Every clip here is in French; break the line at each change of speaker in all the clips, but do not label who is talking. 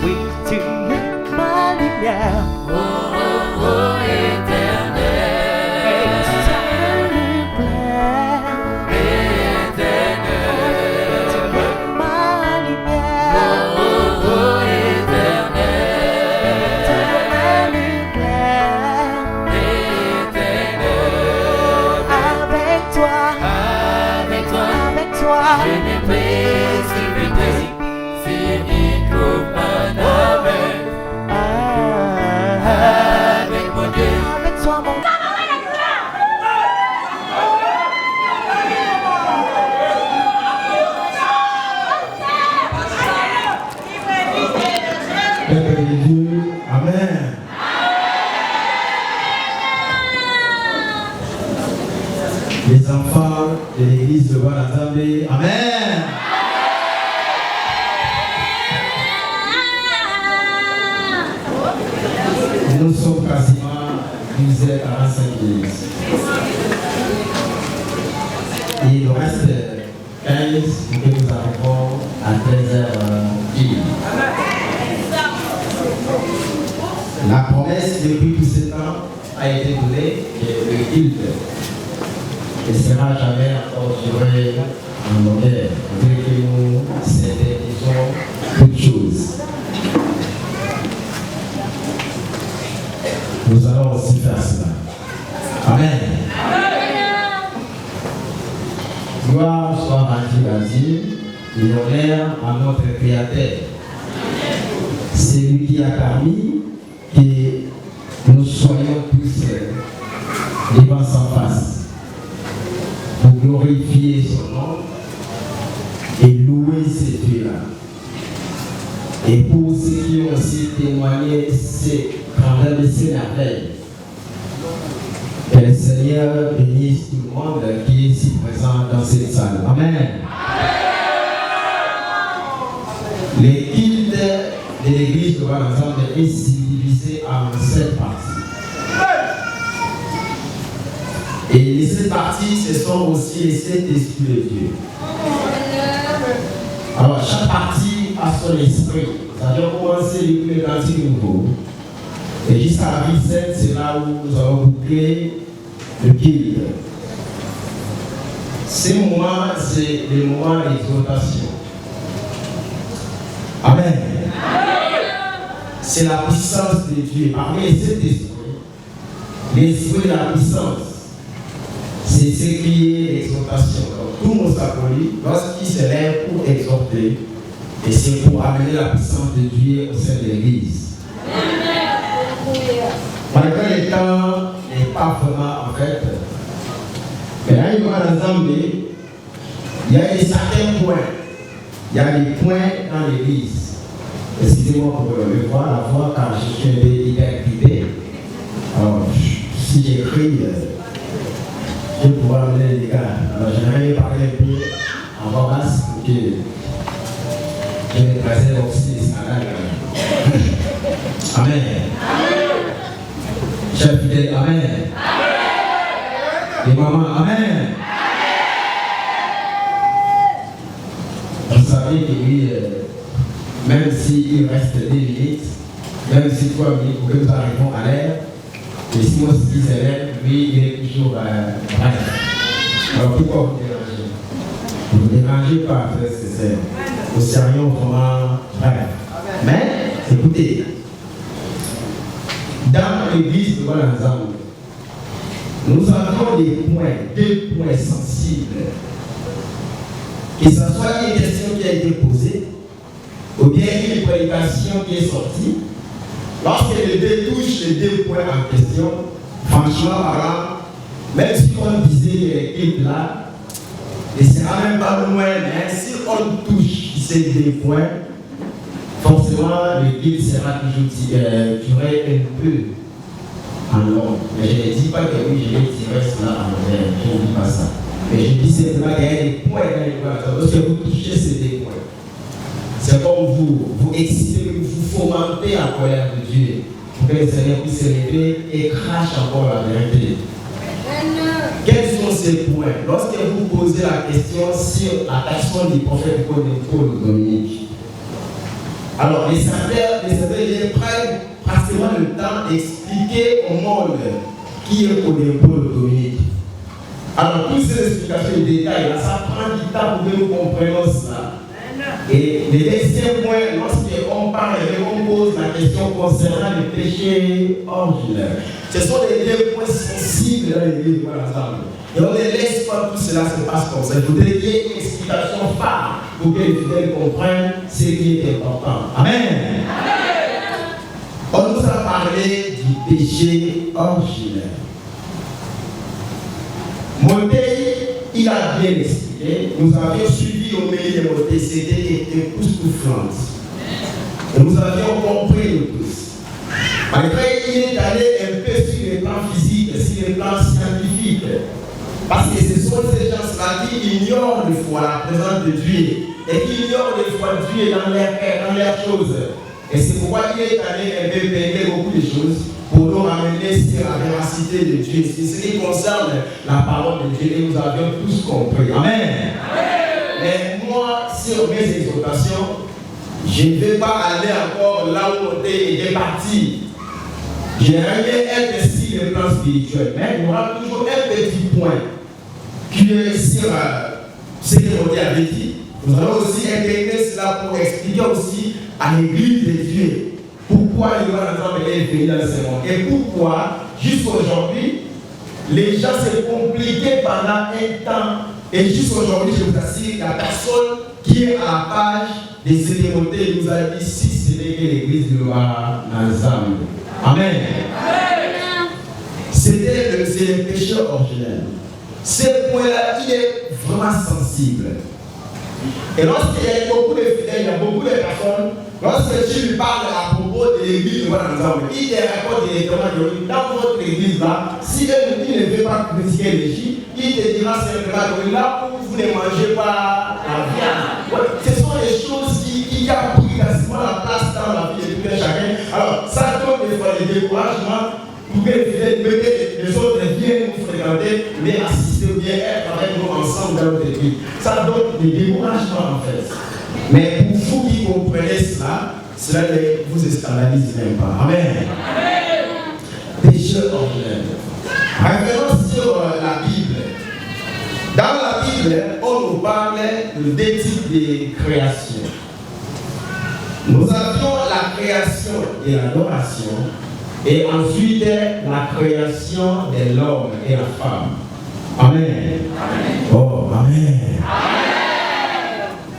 Oui, tu es ma lumière.
Oh, oh, oh, éternel.
Et ça me plaît.
Éternel.
Tu es ma lumière.
Oh, oh, oh, éternel.
Tu es ma lumière.
Éternel.
Avec toi.
Avec toi.
Avec toi.
Je n'ai précipité. C'est trop banal. Avec mon Dieu.
Avec toi, mon
Père de Dieu, Amen. Les enfants de l'église de Bonne-Assemblée, Amen. Nous sommes quasiment 10h45 minutes. Et il nous reste 15 pour que nous arrivons à 13h. La promesse depuis tout ce temps a été donnée que le culte ne sera jamais encore duré en nos cœurs, dès que nous synthétisons toutes choses. Nous allons aussi faire cela. Amen. Gloire soit rendue à Dieu et honneur à notre Créateur. C'est lui qui a permis que nous soyons tous devant sa face pour glorifier son nom et louer ce Dieu-là. Et pour ceux qui ont aussi témoigné ces grandeurs de ces merveilles, que le Seigneur bénisse tout le monde qui est ici présent dans cette salle. Amen. Les cultes de l'église de Bonne-Assemblée est divisé en 7 parties. Et les 7 parties, ce sont aussi les 7 esprits de Dieu. Alors, chaque partie a son esprit. C'est-à-dire, commencer le cantique nouveau. Et jusqu'à la vie sainte, c'est là où nous allons boucler le culte. Ces moments, c'est les moments d'exaltation. Amen. C'est la puissance de Dieu. Parmi les 7 esprits, l'esprit de la puissance, c'est ce qui est l'exhortation. Tout le monde s'applaudit lorsqu'il se lève pour exhorter, et c'est pour amener la puissance de Dieu au sein de l'Église. Malgré le temps n'est pas vraiment en fait, mais là il y aura l'ensemble, il y a des certains points. Il y a des points dans l'Église. Excusez-moi pour le voir, la voix, car je suis un peu hyperactivé. Alors, si j'écris, je vais pouvoir amener les gars. Alors, j'aimerais parler un peu en voix basse pour que je me présente aussi les scandales. Amen. Chers fidèles, Amen. Les mamans, Amen. Vous savez que lui, même s'il reste 2 minutes, même si 3 minutes pour que nous arrivons à l'air, et si moi ce qui s'élève, lui, il est toujours bref. Alors pourquoi vous dérangez? Ne vous dérangez pas, frère, c'est au sérieux vraiment bref. Mais, écoutez, dans l'église de Bonne-Assemblée, nous avons des points, 2 points sensibles. Que ce soit une question qui a été posée, ou bien une prédication qui est sortie, lorsque les 2 touchent les 2 points en question, franchement parlant, même si on disait que les cultes là, ne sera même pas loin, mais si on touche ces 2 points, forcément le culte sera toujours duré un peu en long. Mais je ne dis pas que oui, je vais tirer cela en envers, je ne dis pas ça. Mais je dis simplement qu'il y a des points dans les points. Lorsque vous touchez ces 2 points, c'est comme vous excitez, vous fomentez la colère de Dieu pour que le Seigneur puisse se lever et crache encore la vérité. Quels sont ces points? Lorsque vous posez la question sur la personne du prophète Paul Dominique, Alors, les serviteurs prennent pratiquement le temps d'expliquer au monde qui est au épaule Dominique. Alors, toutes ces explications et détails, là, ça prend du temps pour que nous comprenions cela. Et le deuxième point, lorsqu'on parle et on pose la question concernant le péché originel, ce sont les deux points sensibles dans l'église de l'ensemble. Et on ne laisse pas tout cela se passe comme ça. Il faudrait qu'il y ait une explication phare pour que les fidèles comprennent ce qui est important. Amen. On nous a parlé du péché originel. Montaigne, il a bien expliqué. Nous avions suivi au milieu de Montaigne, c'était époustouflante. Et nous avions compris nous tous. Malgré qu'il est allé un peu sur les plans physiques, sur les plans scientifiques. Parce que ce sont ces gens-là qui ignorent des fois la présence de Dieu et qui ignorent des fois Dieu dans leurs choses. Et c'est pourquoi il est allé un peu peigner beaucoup de choses pour nous ramener sur la véracité de Dieu. C'est ce qui concerne la parole de Dieu et nous avions tous compris. Amen. Mais moi, sur mes exhortations, je ne vais pas aller encore là où on est parti. J'aimerais être sur le plan spirituel, mais il y aura toujours un petit point qui est sur ce que Montaigne avait dit. Nous allons aussi intégrer cela pour expliquer aussi à l'église de Dieu pourquoi il va entendre les pays dans ce monde et pourquoi jusqu'aujourd'hui les gens se compliquaient pendant un temps et jusqu'aujourd'hui je vous assure la personne qui est à la page des célébrités nous a dit si ce n'est que l'église de Loire ensemble. Amen. C'était le péché originel. Ce point-là, il est vraiment sensible. Et lorsqu'il y a beaucoup de fidèles, il y a beaucoup de personnes, lorsque tu lui parles à propos de l'église de ensemble, il te répond directement dans votre église là, si il ne veut pas critiquer l'église, il te dira simplement là où vous ne mangez pas la viande. Ce sont les choses qui ont pris quasiment la place dans la vie de tout un chacun. Alors, ça donne des fois des découragements pour que les fidèles, les autres viennent nous fréquenter, mais assister ou bien être avec nous ensemble dans notre église. Ça donne des découragements en fait. Mais pour vous qui comprenez cela ne vous scandalise même pas. Amen. Péché originel. Revenons sur la Bible. Dans la Bible, on nous parle de deux types de création. Nous avions la création et l'adoration, et ensuite la création de l'homme et la femme. Amen. Amen. Oh, Amen. Amen.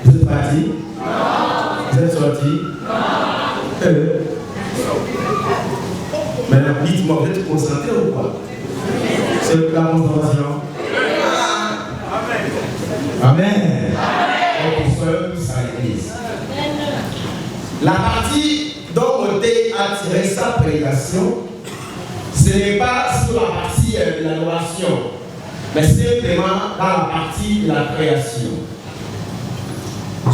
Vous êtes partis? Non. Vous êtes sortis? Non. Maintenant, dites-moi, vous êtes concentrés ou quoi? C'est la concentration. Amen. Amen. Donc, nous sommes tous à l'église. La partie dont Montaigne a tiré sa prédication, ce n'est pas sur la partie de l'adoration, mais simplement dans la partie de la création.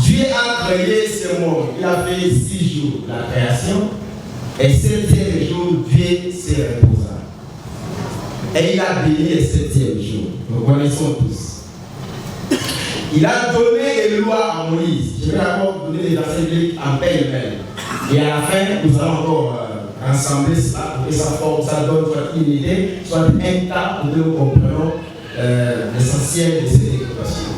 Dieu a créé ce monde. Il a fait 6 jours de la création, et 7e jour, Dieu se reposa. Et il a béni le 7e jour. Nous connaissons tous. Il a donné les lois à Moïse. Je vais d'abord donner les versets bibliques en pêle-mêle. Et à la fin, nous allons encore rassembler cela pour que ça donne soit une idée, soit un tas pour que nous comprenions l'essentiel de cette exhortation.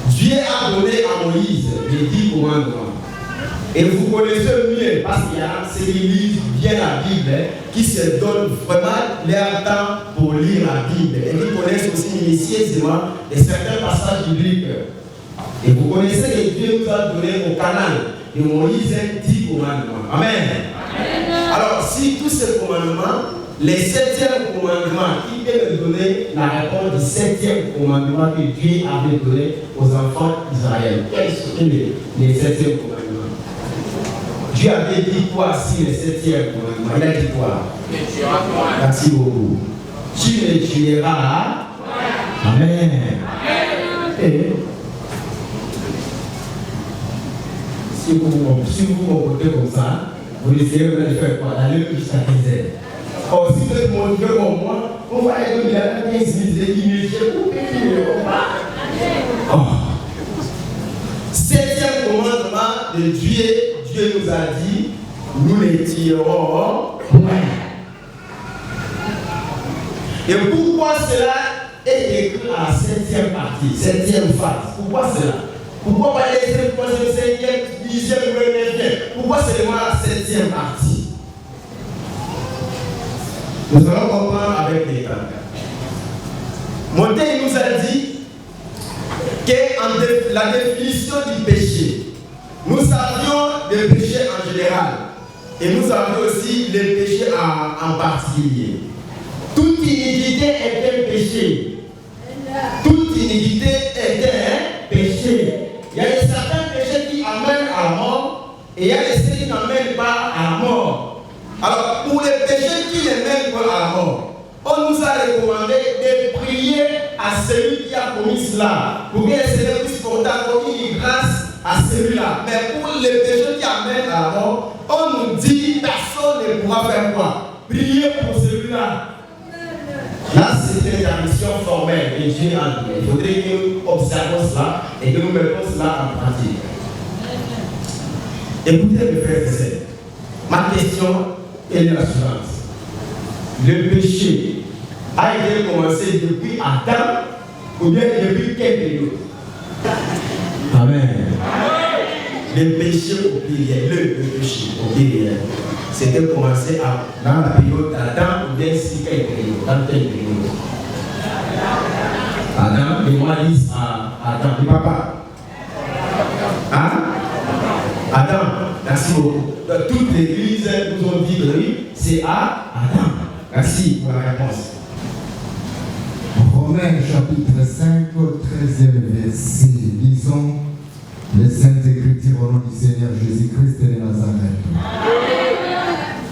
Dieu a donné à Moïse les 10 commandements. Et vous connaissez mieux, parce qu'il y a ceux qui lisent bien la Bible, qui se donnent vraiment leur temps pour lire la Bible. Et qui connaissent aussi minutieusement certains passages bibliques. Et vous connaissez que Dieu nous a donné au canal de Moïse 10 commandements. Amen. Amen. Alors, si tous ces commandements, les 7e commandements, qui peut nous donner la réponse du 7e commandement que Dieu avait donné aux enfants d'Israël? Quels sont les 7e commandements? Dieu avait dit quoi si le 7e commandement? Il a dit quoi? Merci beaucoup. Tu ne tueras. Amen. Et si vous comportez comme ça, vous essayez de faire quoi? D'aller jusqu'à 15 heures. Or, si vous êtes mon Dieu comme moi, on va aller donner la 15 minutes qui me fait couper. 7e commandement. de Dieu, Dieu nous a dit, nous les tirerons point. Et pourquoi cela est écrit à la 7e partie, 7e phase? Pourquoi cela? Pourquoi pas les 5e, 5e, 10e, 9e? Pourquoi seulement la 7e partie? Nous allons comprendre avec les temps. Montaigne nous a dit que la définition du péché, nous avions des péchés en général et nous avions aussi les péchés en particulier. Toute iniquité est un péché. Toute iniquité est un péché. Il y a certains péchés qui amènent à la mort et il y a ceux qui n'amènent pas à la mort. Alors, pour les péchés qui ne mènent pas à la mort, on nous a recommandé de prier à celui qui a commis cela pour que le Seigneur puisse porter encore une grâce à celui-là. Mais pour les péchés qui amènent à la mort, on nous dit personne ne pourra faire quoi? Prier pour celui-là. Là, c'est une permission formelle et Dieu a dit. Il faudrait que nous observions cela et que nous mettons cela en pratique. Écoutez, mes frères et sœurs, ma question est la suivante. Le péché a été commencé depuis Adam ou bien depuis quelle période? Amen. Le péché au pluriel, le péché au pluriel, c'était commencé dans la période d'Adam ou bien si quelle période? Dans quelle période? Adam, et moi dis à Adam, le papa. Hein? Adam, merci beaucoup. Dans toute l'église, nous ont dit que oui, c'est à Adam. Merci pour la réponse.
Romains chapitre 5, 13e verset. Lisons les Saintes Écritures au nom du Seigneur Jésus-Christ de Nazareth.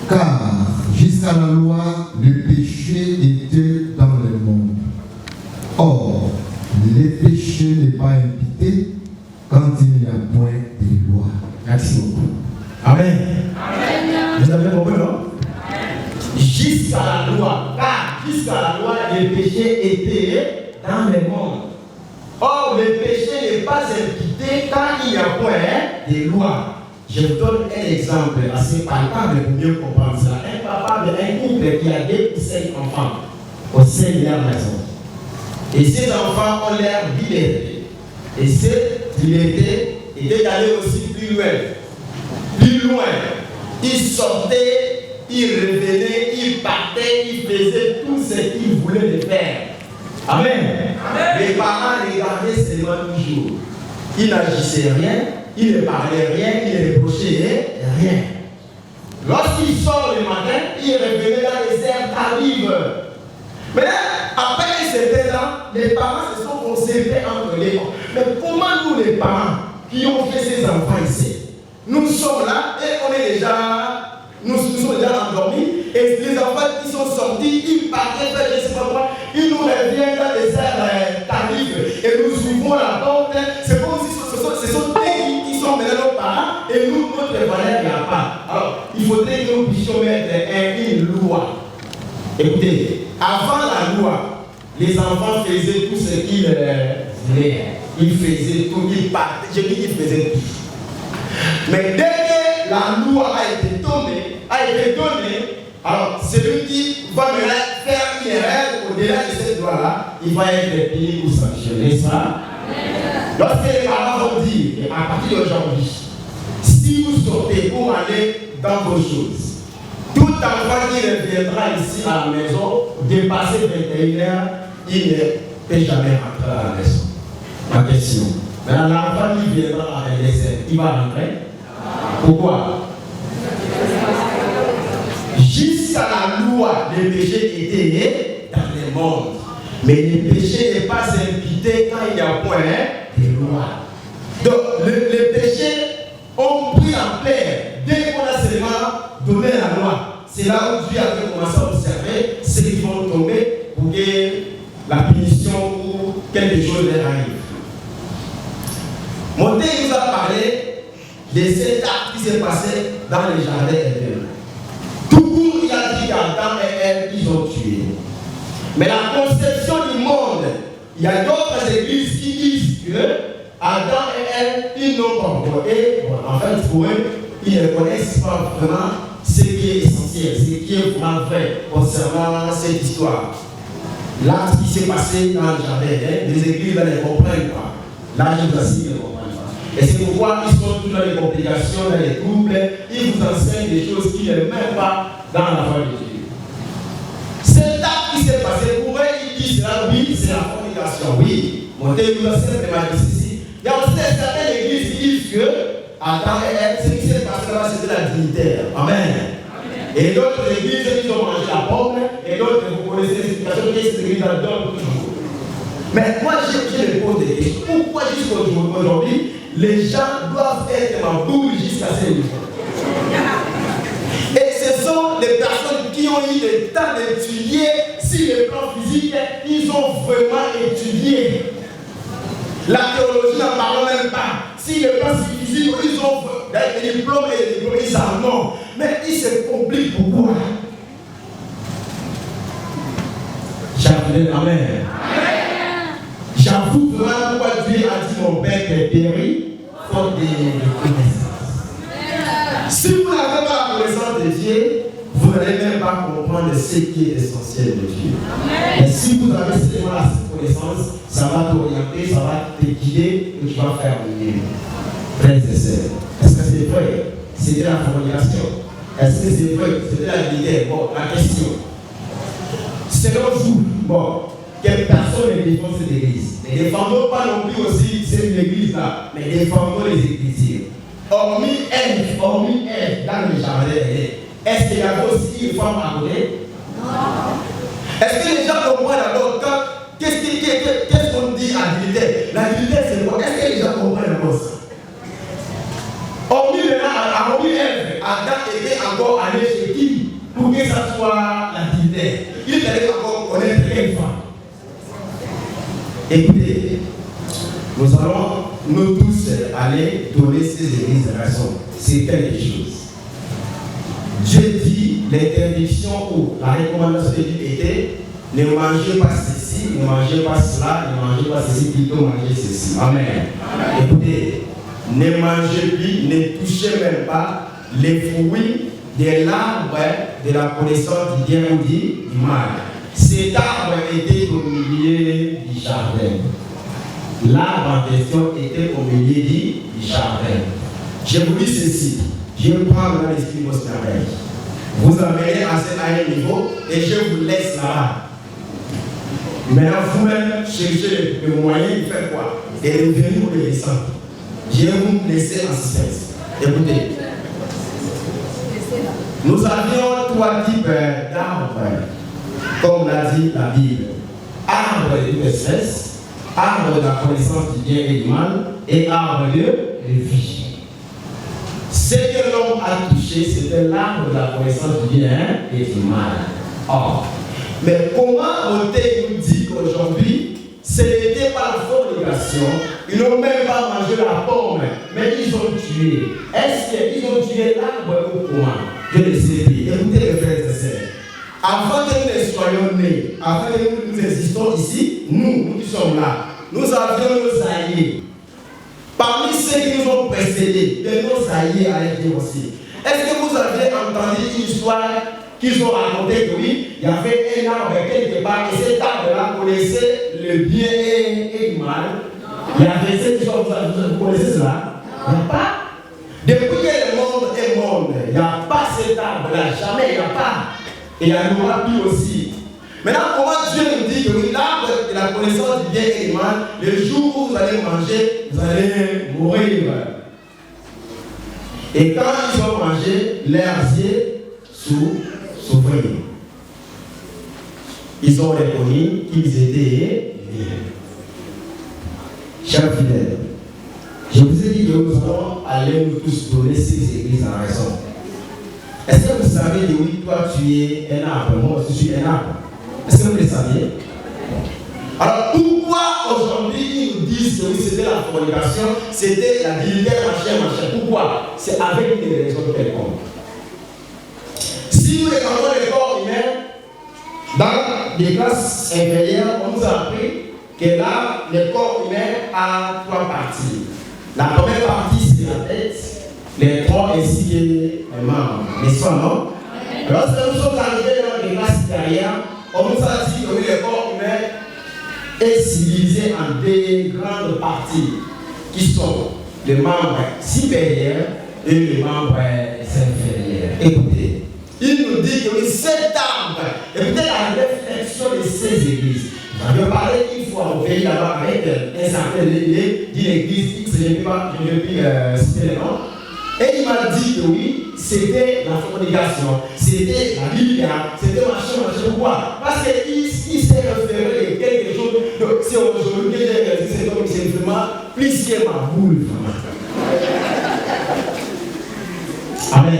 Car jusqu'à la loi, le péché était dans le monde. Or, le péché n'est pas imputé quand il n'y a point de loi.
Merci beaucoup. Amen. Amen. Vous avez compris, non? Jusqu'à la loi, car jusqu'à la loi, le péché était dans le monde. Or, le péché n'est pas imputé quand il n'y a point de loi. Je vous donne un exemple assez palpable pour mieux comprendre cela. Un papa d'un couple qui a 2 ou 5 enfants au sein de leur maison. Et ces enfants ont leur liberté. Et cette liberté était d'aller aussi plus loin. Plus loin. Ils sortaient, ils revenaient, ils partaient, ils faisaient tout ce qu'ils voulaient faire. Amen. Amen. Les parents regardaient seulement toujours. Ils n'agissaient rien, ils ne parlaient rien, ils ne reprochaient rien. Lorsqu'ils sortent le matin, ils revenaient dans les herbes tardives. Mais après un certain temps, les parents se sont conservés entre les gens. Mais comment nous, les parents, qui ont fait ces enfants ici, nous sommes là et on est déjà, nous sommes déjà endormis, et les enfants qui sont sortis, ils partaient faire je ne sais pas quoi, ils nous reviennent dans les herbes tardives et nous ouvrons la porte. C'est comme si ce sont eux qui sont maintenant nos parents et nous, notre valeur n'y a pas. Alors, il faudrait que nous puissions mettre une loi. Écoutez, avant la loi, les enfants faisaient tout ce qu'ils voulaient. Ils faisaient tout, ils partaient, je dis qu'ils faisaient tout. Mais dès que la loi a été donnée, alors celui qui va maintenant faire une erreur au-delà de cette loi-là, il va être puni ou sanctionné, n'est-ce pas? Lorsque les parents vont dire, à partir d'aujourd'hui, si vous sortez pour aller dans vos choses, tout enfant qui reviendra ici à la maison, dépasser 21h, il ne peut jamais rentrer à la maison. Ma question. Maintenant, l'enfant qui viendra avec les ailes, il va rentrer. Pourquoi? Jusqu'à la loi, le péché était dans le monde. Mais le péché n'est pas imputé quand il n'y a point de loi. Donc, le péché ont pris l'ampleur dès qu'on a seulement donné la loi. C'est là où Dieu avait commencé à observer ceux qui vont tomber pour que la punition ou quelque chose leur arrive. Montaigne nous a parlé de cet acte qui s'est passé dans les jardins d'Éden. Tout court, il a dit qu'Adam et Ève, ils ont tué. Mais la conception du monde, il y a d'autres églises qui disent que Adam et Ève, ils n'ont pas encore. Et bon, en fait, pour eux, ils ne connaissent pas vraiment ce qui est essentiel, ce qui est vraiment vrai concernant cette histoire. Là, ce qui s'est passé dans le jardin, les églises ne comprennent pas. Là, je vous assure, ne comprennent pas. Et c'est pourquoi ils sont tous dans les complications, dans les troubles, ils vous enseignent des choses qui ne même pas dans la foi de Dieu. Cet acte qui s'est passé, pour eux, ils disent là, oui, c'est la fornication, oui. Mon Dieu vous enseigne vraiment ceci. Il y a aussi certaines églises qui disent que, Adam et Ève, ce qui s'est passé là, c'était la dignitaire. Amen. Et d'autres églises, ils ont mangé la pomme, et d'autres, vous connaissez l'explication qui est cette église dans toujours. Mais moi, je me pose des questions. Pourquoi jusqu'aujourd'hui, les gens doivent être en boule jusqu'à ce niveau? Et ce sont les personnes qui ont eu le temps d'étudier sur le plan physique, ils ont vraiment étudié. La théologie n'en parle même pas. Si le plan physique, ils ont des diplômes et des diplômes, ils en ont. Mais ils se compliquent pourquoi? J'avoue, amen. J'avoue vraiment pourquoi Dieu a dit mon père est péri, faute de connaissance. Si vous n'avez pas la connaissance de Dieu, vous n'allez même pas comprendre ce qui est essentiel de Dieu. Mais si vous avez seulement cette connaissance, ça va t'orienter, ça va te guider et tu vas faire mieux. Frères et sœurs, est-ce que c'est vrai? C'était la formulation. Est-ce que c'est vrai? C'était la vérité. Bon, la question. Selon vous, bon, quelle personne défend cette église? Ne défendons pas non plus aussi cette église-là, mais défendons les églises. Hormis elle, dans le jardin, est-ce qu'il y avait aussi une femme à côté? Non. Est-ce que les gens comprennent d'abord qu'est-ce qu'on dit à l'unité? La unité, c'est quoi? Est-ce que les gens comprennent d'abord ça? Hormis elle, Adam était encore allé chez qui pour que ça soit la dignité? Il fallait encore connaître quelle femme. Écoutez, nous allons nous tous aller donner ces églises raison. C'est quelque chose. Dieu dit l'interdiction ou la recommandation de Dieu était ne mangez pas ceci, ne mangez pas cela, ne mangez pas ceci, plutôt mangez ceci. Amen. Amen. Écoutez, ne mangez plus, ne touchez même pas les fruits de l'arbre de la connaissance du bien ou du mal. Cet arbre était au milieu du jardin. L'arbre en question était au milieu du jardin. Je vous dis ceci. Je vais prendre dans l'esprit votre travail. Vous amenez à un niveau et je vous laisse là-bas. Maintenant, vous-même, cherchez le moyen de faire quoi? Et revenir pour les descendre. Je vais vous laisser en suspense. Écoutez. Nous avions 3 types d'arbres, comme l'a dit la Bible. Arbre de l'espèce, arbre de la connaissance du bien et du mal, et arbre de vie. Ce que l'homme a touché, c'était l'arbre de la connaissance du bien et du mal. Or, mais comment Montaigne nous dit qu'aujourd'hui, ce n'était pas la fornication, ils n'ont même pas mangé la pomme, mais ils ont tué. Est-ce qu'ils ont tué l'arbre ou comment? Je ne sais plus. Écoutez les frères et sœurs. Avant que nous ne soyons nés, avant que nous existons ici, nous qui sommes là, nous avions nos aïeux. Parmi ceux qui nous ont précédés, de nos aïeux à être aussi. Est-ce que vous avez entendu une histoire qu'ils ont raconté que oui, il y avait un arbre quelque part et cet arbre-là connaissait le bien et le mal? Il y avait cette chose, vous connaissez cela? Il n'y a pas. Depuis que le monde est monde, il n'y a pas cet arbre-là, jamais il n'y a pas. Et il y en aura plus aussi. Maintenant, comment Dieu nous dit que l'arbre de la connaissance du bien et du mal, le jour où vous allez manger, vous allez mourir. Et quand ils ont mangé, leurs yeux s'ouvrirent. Ils ont reconnu qu'ils étaient libres. Chers fidèles, je vous ai dit que nous allons aller nous tous donner ces églises en raison. Est-ce que vous savez que oui, toi tu es un arbre, moi aussi je suis un arbre? Est-ce que vous le saviez? Alors pourquoi aujourd'hui ils nous disent que oui, c'était la fornication, c'était la dignité, machin? Pourquoi? C'est avec une raison quelconque. Si nous regardons le corps humain, dans les classes inférieures, on nous a appris que là, le corps humain a 3 parties. La première partie, c'est la tête, les troncs ainsi que les membres. N'est-ce pas, non? Lorsque nous sommes arrivés dans les classes derrière, on nous a dit que oui, le corps humain est civilisé en 2 grandes parties, qui sont les membres supérieurs et les membres inférieurs. Écoutez, il nous dit que oui, cet arbre, écoutez la réflexion de ces églises. J'avais parlé une fois au pays là-bas avec un certain d'une église, je ne vais pas citer le nom. Et il m'a dit que oui, c'était la communication, c'était la Bible, c'était machin. Pourquoi? Parce qu'il s'est référé à quelque chose. Donc, si aujourd'hui, c'est comme c'est vraiment plus que ma boule. Amen.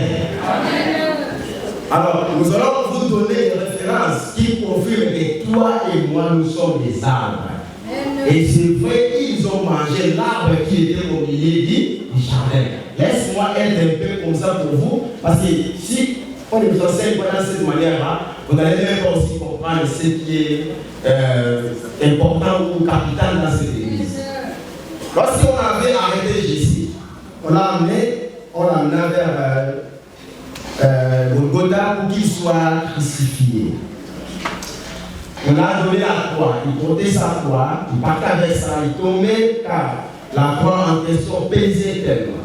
Alors, nous allons vous donner une référence qui confirme que toi et moi, nous sommes des arbres. Et c'est vrai qu'ils ont mangé l'arbre qui était au milieu du jardin. Laisse-moi être un peu comme ça pour vous, parce que si on nous enseigne de cette manière-là, vous n'allez même pas aussi comprendre ce qui est important ou capital dans cette église. Lorsqu'on avait arrêté Jésus, on l'a amené vers Golgotha pour qu'il soit crucifié. On a donné la croix, il portait sa croix, il partait avec ça, il tombait car la croix en question pesait tellement.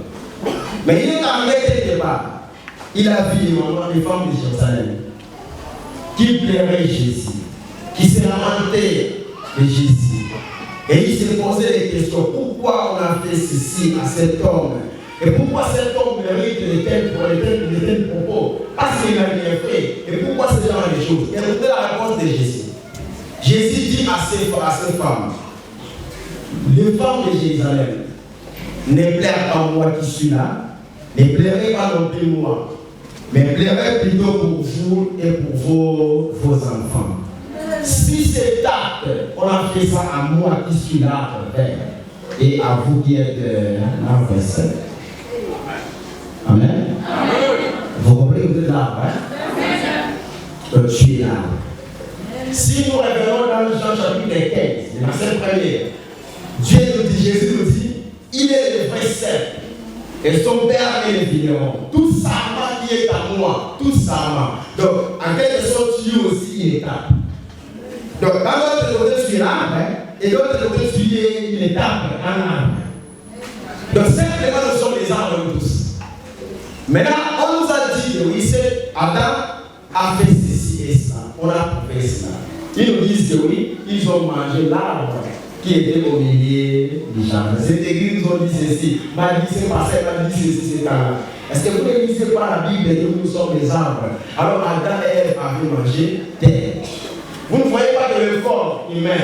Mais il est arrivé quelque part. Il a vu les femmes de Jérusalem qui plairaient Jésus, qui se lamentaient de Jésus. Et il s'est posé des questions. Pourquoi on a fait ceci à cet homme? Et pourquoi cet homme mérite de tels propos? Parce qu'il a bien fait. Et pourquoi ce genre de choses? Et écoutez la réponse de Jésus. Jésus dit à ces femmes, les femmes de Jérusalem, ne pleurez pas moi qui suis là, ne pleurez pas non plus moi, mais pleurez plutôt pour vous et pour vos enfants. Si cet acte, on a fait ça à moi qui suis là, et à vous qui êtes l'arbre seul. Amen. Vous comprenez, vous êtes l'arbre, hein? Je suis l'arbre. Si nous revenons dans Jean chapitre 15, le verset 1er, Dieu nous dit, Jésus nous dit, il est le vrai cep et son père est le vigneron. Tout sarment qui est à moi, tout sarment. Donc, en quelque sorte, lui aussi, il est arbre. Donc, dans l'autre côté, tu es l'arbre, et de l'autre côté, tu es une étape, un arbre. Donc, simplement, nous sommes les arbres, nous tous. Maintenant, on nous a dit que oui, c'est Adam a fait ceci et ça. On a fait cela. Ils nous disent que oui, ils ont mangé l'arbre qui était au milieu du jardin. Cette église nous ont dit ceci, m'a dit c'est passé, m'a dit ceci, c'est là. Est-ce que vous ne lisez pas la Bible et que nous sommes des arbres? Alors Adam et Ève avaient mangé terre. Vous ne voyez pas que le corps humain,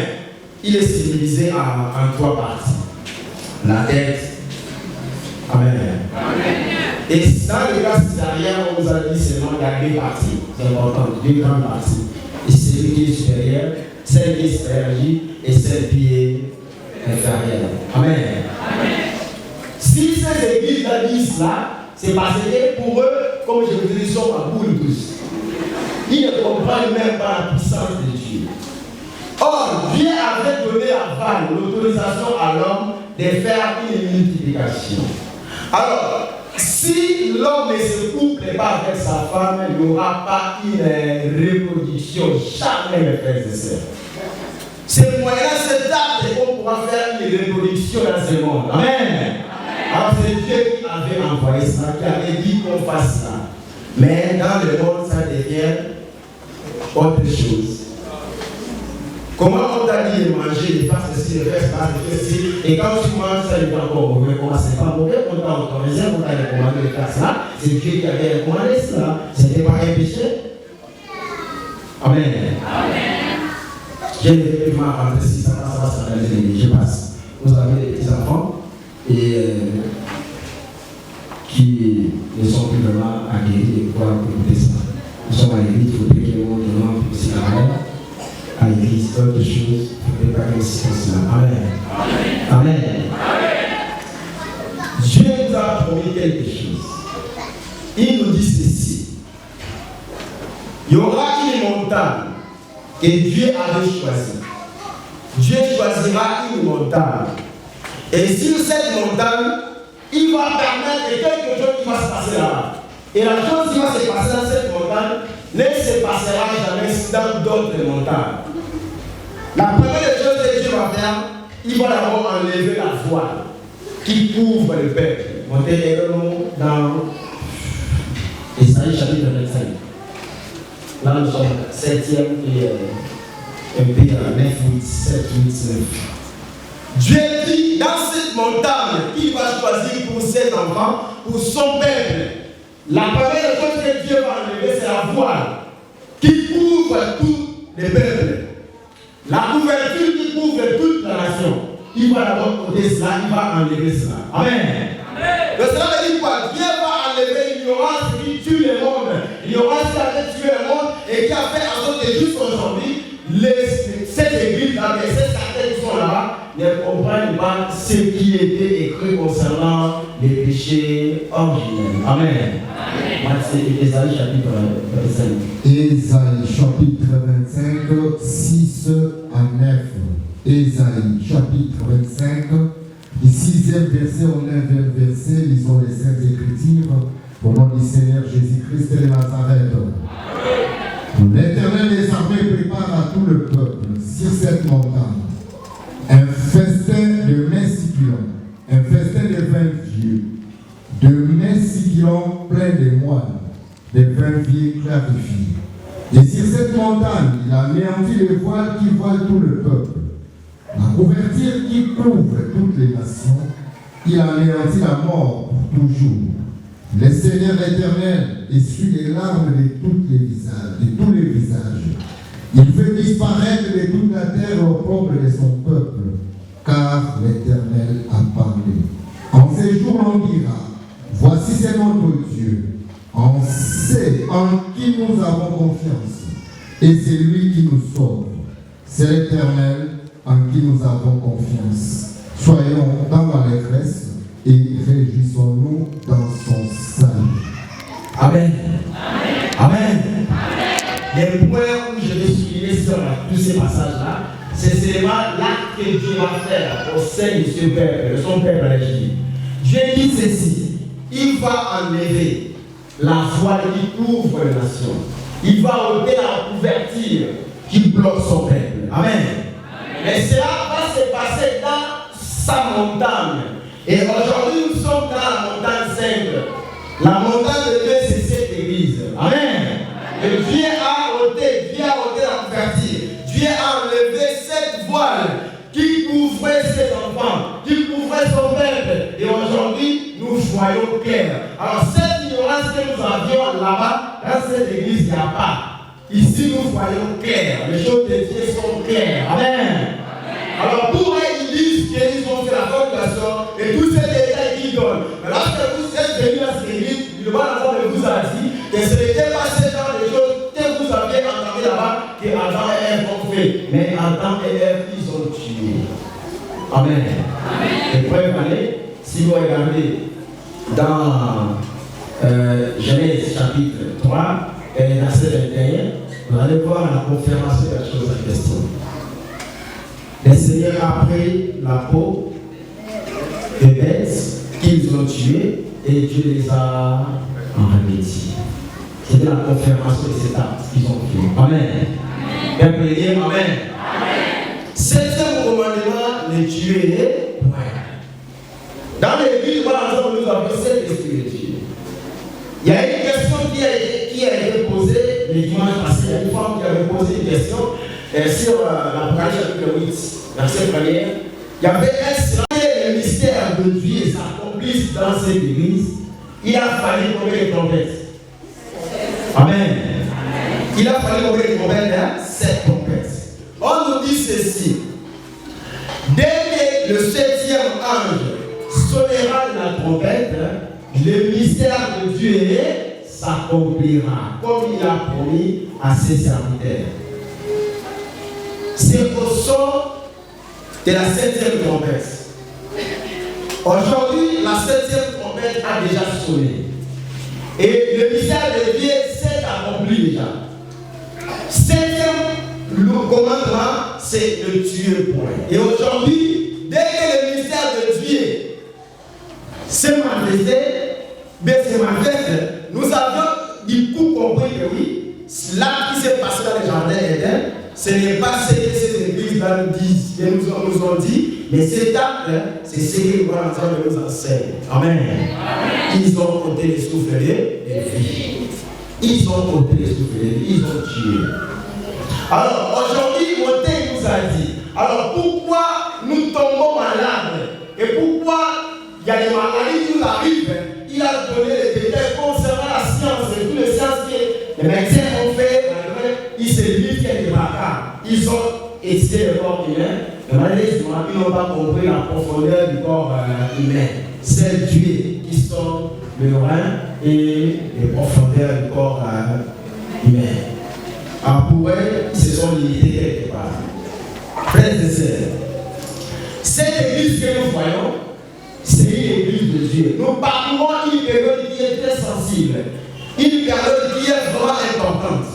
il est civilisé en 3 parties. La tête. Amen. Et dans le cas césarien, on nous a dit seulement qu'il y a 2 parties. C'est important, 2 grandes parties. Et celui qui est supérieur, celle qui est supérieure et celle qui est inférieure. Amen. Si ces églises-là disent cela, c'est parce que pour eux, comme je vous dis, ils sont à bout tous. Ils ne comprennent même pas la puissance de Dieu. Or, Dieu avait donné à Val l'autorisation à l'homme de faire une multiplication. Alors, si l'homme ne se couple pas avec sa femme, il n'y aura pas une reproduction. Jamais, mes frères et sœurs. C'est moyen cet acte qu'on pourra faire une reproduction dans ce monde. Amen. Alors c'est Dieu qui avait envoyé ça, qui avait dit qu'on fasse ça. Mais dans le monde, ça devient autre chose. Comment on t'a dit de manger, de faire ceci, de faire ça, de faire ceci, et quand tu manges ça, il est encore mauvais. Comment c'est pas mauvais? On t'a autorisé, on t'a recommandé de faire ça. C'est Dieu qui avait recommandé cela. C'était pas un péché. Amen. J'ai effectivement rentré si ça va se réaliser. Je passe. Vous avez des petits enfants et qui ne sont plus vraiment aguerris de pouvoir écouter ça. Nous sommes à l'église, il faudrait qu'ils montrent le nom aussi à l'église, d'autres choses, il ne faudrait pas que c'est comme cela. Amen. Dieu nous a promis quelque chose. Il nous dit ceci. Il y aura une montagne que Dieu avait choisie. Dieu choisira une montagne. Et sur cette montagne, il va permettre que quelque chose qui va se passer là. Et la chose qui va se passer dans cette montagne ne se passera jamais dans d'autres montagnes. La première des choses que Dieu va faire, il va d'abord enlever la voile qui couvre le peuple. Montez dans Isaïe chapitre 25. Là nous sommes 7e et un peu à 9, 8, 7, 8, 9. Dieu dit dans cette montagne qu'il va choisir pour ses enfants, pour son peuple. La première chose que Dieu va enlever, c'est la voile qui couvre tous les peuples. La couverture qui couvre toute la nation. Il va d'abord ôter cela, il va enlever cela. Amen. Le Seigneur veut dire quoi? Dieu va enlever l'ignorance qui tue le monde. L'ignorance qui a tué le monde et qui a fait en sorte que jusqu'aujourd'hui, cette église-là, ces certains qui sont là-bas, ne comprennent pas ce qui était écrit concernant les péchés originels. Amen. C'est Ésaïe chapitre 25.
Ésaïe chapitre 25, 6 à 9. Ésaïe chapitre 25, du 6e verset au 9e verset, lisons les Saintes Écritures au nom du Seigneur Jésus-Christ de Nazareth. L'Éternel des armées prépare à tout le peuple sur cette montagne un festin de mets succulents, un festin de vin vieux, de mets succulents pleins de moines, de vin vieux clarifiés. Et sur cette montagne, il a anéanti les voiles qui voilent tout le peuple, la couverture qui couvre toutes les nations. Il a anéanti la mort pour toujours. Le Seigneur éternel essuie les larmes de tous les visages. Il fait disparaître de toute la terre l'opprobre de son peuple, car l'Éternel a parlé. En ces jours, on dira, voici c'est notre Dieu. On sait en qui nous avons confiance, et c'est lui qui nous sauve. C'est l'Éternel en qui nous avons confiance. Soyons dans l'allégresse et réjouissons-nous dans son salut.
Amen. Amen. Les points où je vais souligner sur tous ces passages-là, c'est seulement l'acte que Dieu va faire au sein de ce peuple, de son peuple à l'Égypte. Dieu dit ceci, il va enlever la voile qui couvre les nations. Il va ôter la couverture qui bloque son peuple. Amen. Mais cela va se passer dans sa montagne. Et aujourd'hui, nous sommes dans la montagne sainte. La montagne de Dieu, c'est cette église. Amen. Et Dieu a ôté la couverture. Dieu a enlevé cette voile qui couvrait ses enfants, qui couvrait son peuple. Et aujourd'hui, nous voyons clair. Alors, cette ignorance que nous avions là-bas, dans cette église, il n'y a pas. Ici, nous voyons clair. Les choses de Dieu sont claires. Amen. Alors, pour eux, ils disent qu'ils ont fait la formulation et tous ces détails qu'ils donnent. Mais lorsque vous êtes venus à cette église, le bon enfant vous a dit que ce n'était pas ce genre de choses que vous aviez entendu là-bas que Adam et Ève ont fait. Mais Adam et Ève, ils ont tué. Amen. Et preuve année, si vous regardez dans Genèse chapitre 3, verset 21, vous allez voir la confirmation de la chose en question. Le Seigneur a pris la peau des bêtes qu'ils ont tuées et Dieu les a revêtis. C'était la confirmation de cet acte qu'ils ont fait. Amen. Bien prier, amen. Septième commandement, ne tuer point. Dans l'église, par exemple, nous avons 7 esprits de Dieu. Il y a une question qui a été posée le dimanche passé. Il y a une femme qui avait posé une question sur l'Apocalypse chapitre 8, verset 1er. Il y avait le mystère de Dieu et s'accomplisse dans cette église. Il a fallu combien de trompettes? Amen. Il a fallu combien de trompettes? 7 trompettes. On nous dit ceci. Dès que le 7e ange sonnera de la trompette, le mystère de Dieu s'accomplira, comme il a promis à ses serviteurs. C'est au son de la 7e trompette. Aujourd'hui, la 7e trompette a déjà sonné. Et le mystère de Dieu s'est accompli déjà. 7e commandement, c'est de tuer point. Et aujourd'hui, dès que le ministère de Dieu s'est manifesté, nous avons du coup compris que oui, l'acte qui s'est passé dans le jardin d'Éden, ce n'est pas ce que ces églises-là nous disent, et nous ont dit, mais cet acte, c'est ce que nous allons entendre nous enseigne. Amen. Ils ont ôté les souffles des filles. Ils ont ôté les souffles des filles. Ils ont tué. Alors, aujourd'hui, Moté nous a dit, alors pourquoi nous tombons malades et pourquoi il y a des maladies qui nous arrivent? Il a donné les détails concernant la science et toutes les sciences que les médecins ont fait. Ils se limitent quelques vacances. Ils ont étudié le corps humain, mais malheureusement, ils n'ont pas compris la profondeur du corps humain. C'est Dieu qui sont le rein et les profondeurs du corps humain. Alors pour eux, ils se sont limités quelque part. Frères et sœurs, cette église que nous voyons, c'est une église de Dieu. Nous parcourons une période qui est très sensible, une période qui est vraiment importante.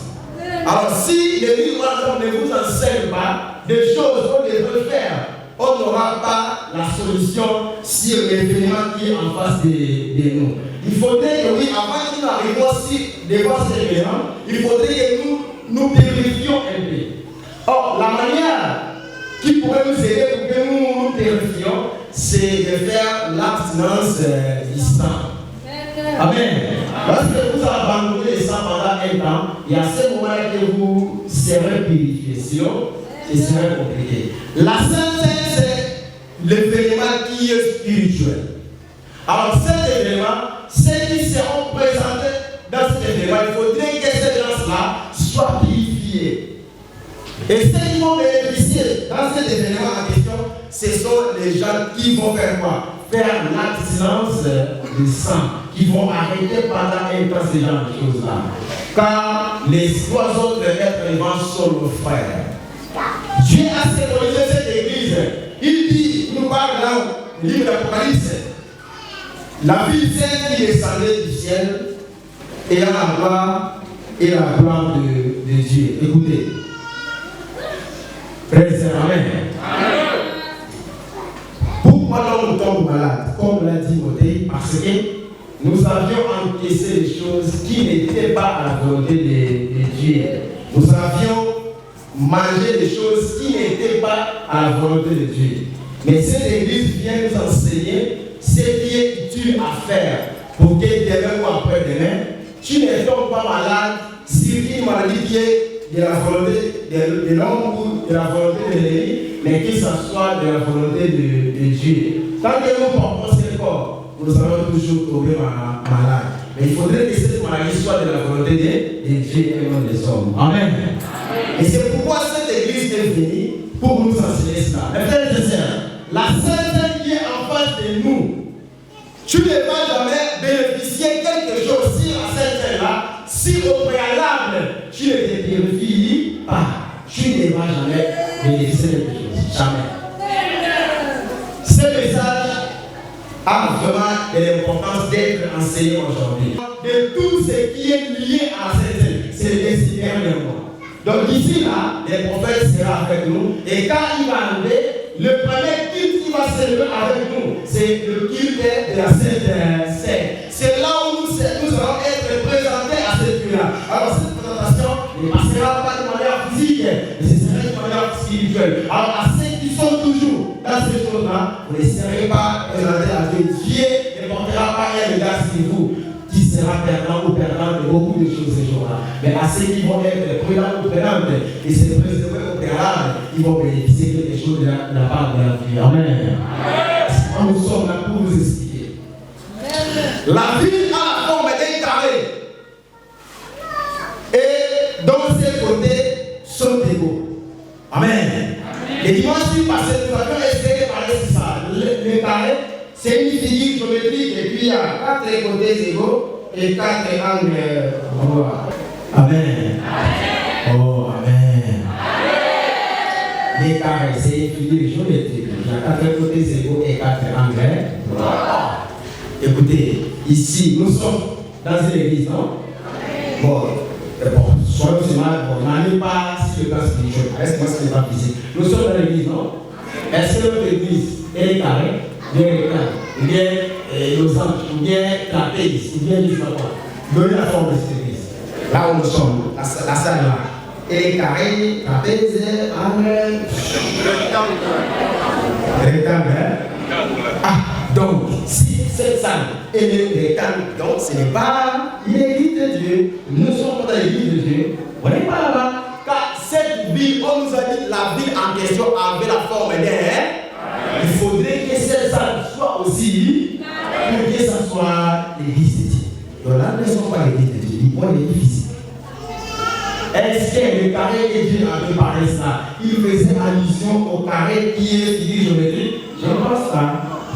Alors si l'église ne vous enseigne pas des choses qu'on devrait faire, on n'aura pas la solution sur l'événement qui est en face de nous. Il faudrait que oui, avant que nous arrivions devant cet événement, il faudrait que nous vérifions un peu. Or, la manière qui pourrait nous aider pour que nous vérifions, c'est de faire l'abstinence du sang. Amen. Parce que vous abandonnez le sang pendant un temps, il y a ce moment-là que vous serez purifié. Sinon, ce serait compliqué. La Sainte Seine, c'est l'événement qui est spirituel. Alors, cet événement, ceux qui seront présentés dans cet événement, il faudrait que ces gens-là soient purifiés. Et ceux qui vont bénéficier dans cet événement en question, ce sont les gens qui vont faire quoi? Faire l'abstinence du sang, qui vont arrêter pendant un temps ce genre de choses-là. Car les trois autres êtres vivants sont nos frères. Dieu a symbolisé cette église. Il dit, il nous parle dans le livre d'Apocalypse, la ville sainte qui descendait du ciel et la gloire et la gloire de Dieu. Écoutez. Amen. Pourquoi nous tombons malades? Comme l'a dit Moté, parce que nous avions encaissé des choses qui n'étaient pas à la volonté de Dieu. Nous avions mangé des choses qui n'étaient pas à la volonté de Dieu. Mais cette église vient nous enseigner ce qui est utile à faire pour que demain ou après-demain, tu ne tombes pas malade sur une maladie qui est de la volonté de l'homme ou de la volonté de l'ennemi, mais que ce soit de la volonté de Dieu. Tant que nous portons ce corps, nous allons toujours tomber malade. Mais il faudrait que cette maladie soit de la volonté de Dieu et non des hommes. Amen. Et c'est pourquoi cette église est venue pour nous enseigner cela. Mes frères et sœurs, la Sainte qui est en face de nous, tu ne vas jamais bénéficier quelque chose sur la Sainte-là si au préalable tu ne te purifies pas. Tu ne vas jamais bénéficier de quelque chose. Jamais. Ce message a vraiment de l'importance d'être enseigné aujourd'hui. De tout ce qui est lié à la Sainte, c'est le dernièrement. Donc ici là, le prophète sera avec nous et quand il va arriver, le premier culte qui va s'élever avec nous, c'est le culte de la Sainte Seine. C'est là où nous allons être présentés à cette culte-là. Alors cette présentation ne passera pas de manière physique, mais ce sera de manière spirituelle. Alors à ceux qui sont toujours dans ces choses-là, vous ne serez pas présentés à Dieu. Dieu ne portera pas un regard sur vous qui sera perdant ou perdant de beaucoup de choses ces jours-là. Mais à ceux qui vont être prudents ou prudentes et se préserver au préalable, ils vont bénéficier de quelque chose de la part de la vie. Amen. Nous sommes là pour vous expliquer. La ville a la forme d'un carré. Et dans ses côtés sont égaux. Amen. Les dimanches passés, nous avons essayé de parler de ça. Le carré, c'est une figure géométrique et puis il y a 4 côtés égaux et 4 angles. Oh. Amen. Oh, amen. Les carrés, c'est une figure géométrique. Il y a 4 côtés égaux et 4 angles. Écoutez, ici, nous sommes dans une église, non? Bon, Bon, soyons seulement, on n'en est pas sur le plan spirituel, reste-moi sur le plan physique. Nous sommes dans l'église, non? Est-ce que notre église, elle est carrée, bien rectangle, ou bien losange, ou bien trapèze, ou bien je ne sais pas quoi? Donnez la forme de cette église. Là où nous sommes, la salle là, elle est carrée, trapèze, angle, rectangle, hein? Ah, donc, si cette salle est rectangle, donc ce n'est pas l'église de Dieu. Nous sommes dans l'église de Dieu. On n'est pas là-bas. Car cette ville, on nous a dit la ville en question avait la forme d'un. Il faudrait que cette salle soit aussi pour que ça soit l'église de Dieu. Donc là, nous ne sommes pas l'église de Dieu. Ils voient l'église physique. Est-ce que le carré que Dieu avait parlé ça, il faisait allusion au carré qui est physique géométrique? Je ne pense pas.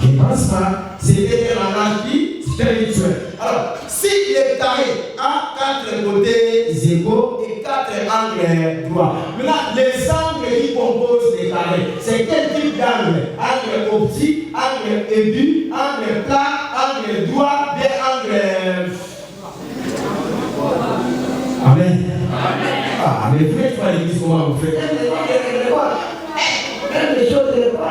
Je ne pense pas. C'était un langage spirituel. Alors, si le carré a 4 côtés égaux et 4 angles droits, maintenant, les angles qui composent les carrés, c'est quel type d'angle? Angle optique, angle aigu, angle plat, angle droit, bien angle. Amen. Ah, mais vous n'êtes pas l'église, comment vous faites? Même les choses de quoi?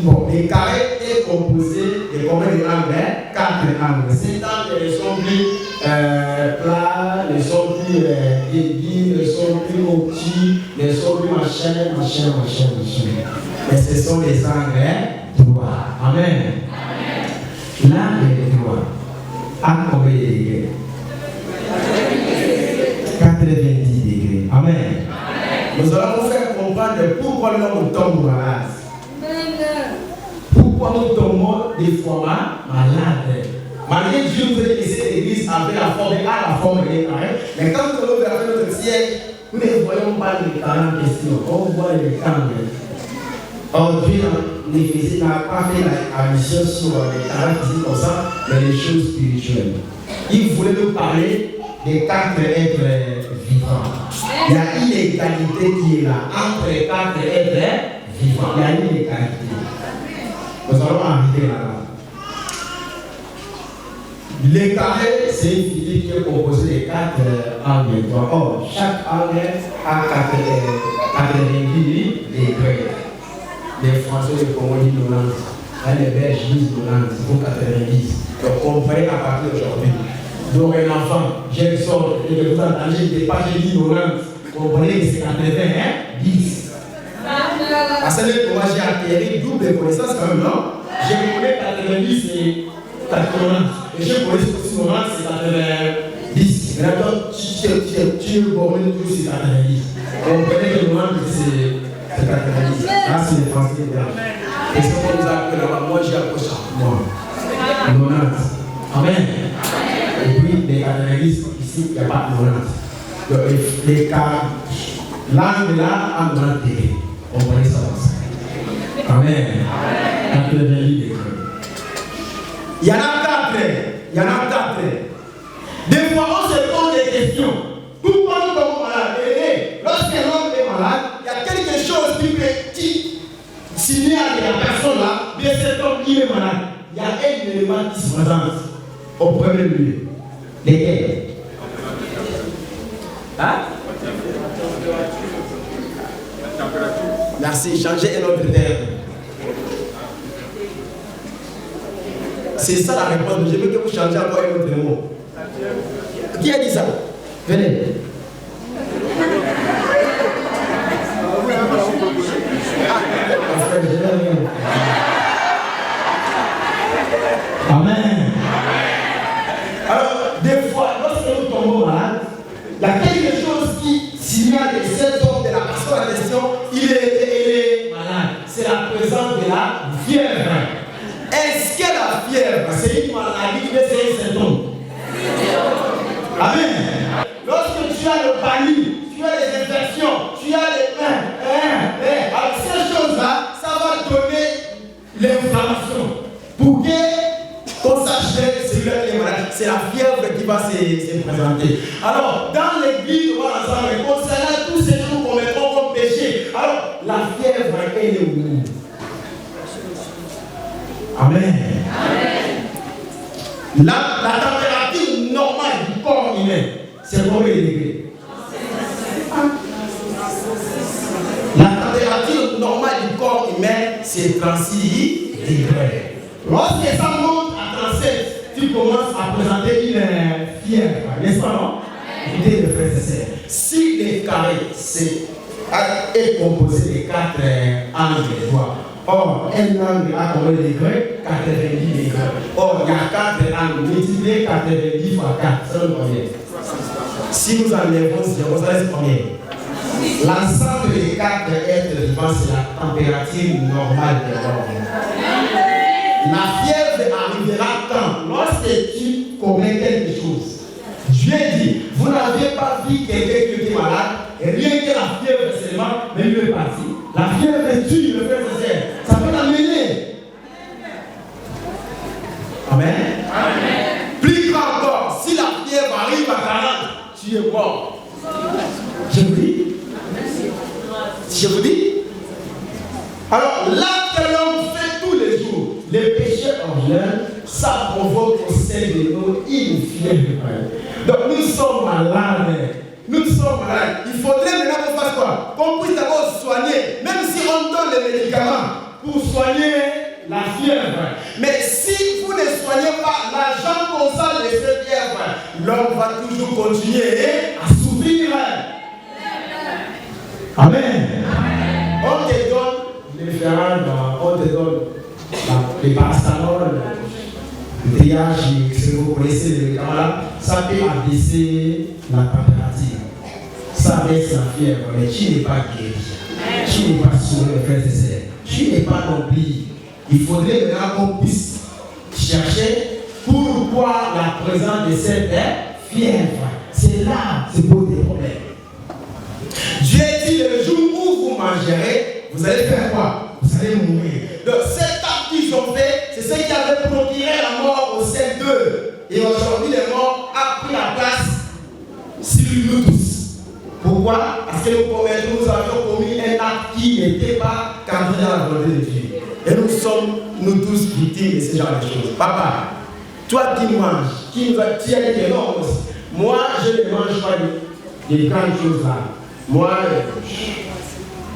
Bon, les carrés est composé de combien d'angles? 4 angles. Ces angles sont plus plats, ne sont plus aigus, ne sont plus optiques, ne sont plus machin. Mais ce sont des angles droits. Amen. L'angle droit a combien de degrés? 90 degrés. Amen. Nous allons vous faire comprendre pourquoi l'homme tombe malade. Pourquoi nous tombons des fois malades? Malgré Dieu nous a dit que cette église avait la forme des carrés, mais quand nous allons vers notre siècle, nous ne voyons pas les carrés en question, on voit les rectangles. Or Dieu n'a pas fait la mission sur les carrés physiques comme ça, mais les choses spirituelles. Il voulait nous parler des 4 êtres vivants. Il y a une égalité qui est là entre les 4 êtres vivants. Il y a une égalité. Nous allons arriver là-bas. Les carrés, c'est une figure qui est composée de 4 angles. Or, chaque angle a 90 degrés. Les Français le Congo disent 90. Les Belges disent 90. Il faut 90. Donc, comprenez à partir d'aujourd'hui. Donc, un enfant, j'ai une sorte, et que vous entendez, je ne dis pas, j'ai dit 90. Comprenez que c'est 10. À ce moment, moi j'ai acquis double connaissance quand même, non? Je connais 90 et 80. Et je connais aussi 90 et 90. Maintenant, tu me bornes tout sur 90. On connaît que 90 c'est 90. Là, c'est les Français. Et ce qu'on nous a appris là-bas, moi j'ai appris ça. Moi. 90. Amen. Et puis, les 90, ici, il n'y a pas de 90. Donc, les cas, l'angle là, a 90 degrés. On connaît ça comme ça. Amen. Il y en a 4. Des fois, on se pose des questions. Pourquoi nous tombons malades? Lorsqu'un homme est malade, il y a quelque chose qui signale à la personne là, bien cet homme qui est malade. Il y a un élément qui se présente au premier lieu. Lesquels? Hein? Merci, changez un autre terme. C'est ça la réponse. Je veux que vous changez encore un autre mot. Qui a dit ça? Venez. Amen. Alors, des fois, lorsque nous tombons malades, il y a quelque chose qui signale que cet homme de la personne en question, il est malade. C'est la présence de la fièvre. Est-ce que la fièvre, c'est une maladie, mais c'est un symptôme? Amen. Lorsque tu as le panier, tu as les infections, tu as les avec ces choses-là, ça va donner l'inflammation. Pour qu'on sache que celui-là qui est malade, c'est la fièvre qui va se présenter. Alors, dans l'église, on va ensemble, concernant tous ces jours qu'on mettra comme péché, alors la fièvre, elle est où? Amen. La température normale du corps humain, c'est combien de degrés? La température normale du corps humain, c'est 36 degrés. Lorsque ça monte à 37, tu commences à présenter une fièvre, n'est-ce pas, non? Écoutez, mes frères et sœurs, si les carrés est composé de 4 angles droits, or un angle a combien de degrés? 90 degrés. Or, il y a 4 angles, multiplié 90 fois 4, ça donne combien? Si nous enlevons 0, ça reste combien? L'ensemble des 4 êtres vivants, c'est la température normale de l'homme. La fièvre arrivera quand? Lorsque tu commets quelque chose. Dieu dit, vous n'avez pas vu quelqu'un qui était malade, et rien que la fièvre seulement, mais lui est parti. La fièvre tue, le frère et sœur. Ça peut t'amener. Amen. Amen. Plus grand encore, si la fièvre arrive à 40, tu es mort. Je vous dis. Je vous dis. Alors, là que l'homme fait tous les jours, les péchés ordinaires, ça provoque au sein de nous une fièvre. Donc, nous sommes malades. Nous sommes malades. Il faudrait maintenant qu'on fasse quoi? Qu'on puisse d'abord soigner, même si on donne les médicaments pour soigner la fièvre. Mais si vous ne soignez pas l'agent causal de cette fièvre, l'homme va toujours continuer à souffrir. Amen. On te donne les ferrailles, on te donne les paracétamol, le triage, si vous connaissez les médicaments là, ça peut abaisser la température. Ça baisse la fièvre, mais tu n'es pas guéri. Tu n'es pas sauvé, frères et sœurs. Tu n'es pas rempli. Il faudrait maintenant qu'on puisse chercher pourquoi la présence de cette fièvre. C'est là, c'est pour des problèmes. Dieu dit le jour où vous mangerez, vous allez faire quoi? Vous allez mourir. Donc cet acte qu'ils ont fait, c'est ce qui avait procuré la mort au sein d'eux. Et aujourd'hui, les morts ont pris la place sur nous tous. Pourquoi? Parce que nous avions commis un acte qui n'était pas cadré dans la volonté de Dieu. Et nous sommes, nous tous, victimes de ce genre de choses. Papa, toi qui manges, qui nous a tiré des normes, moi je ne mange pas des grandes choses là. Moi,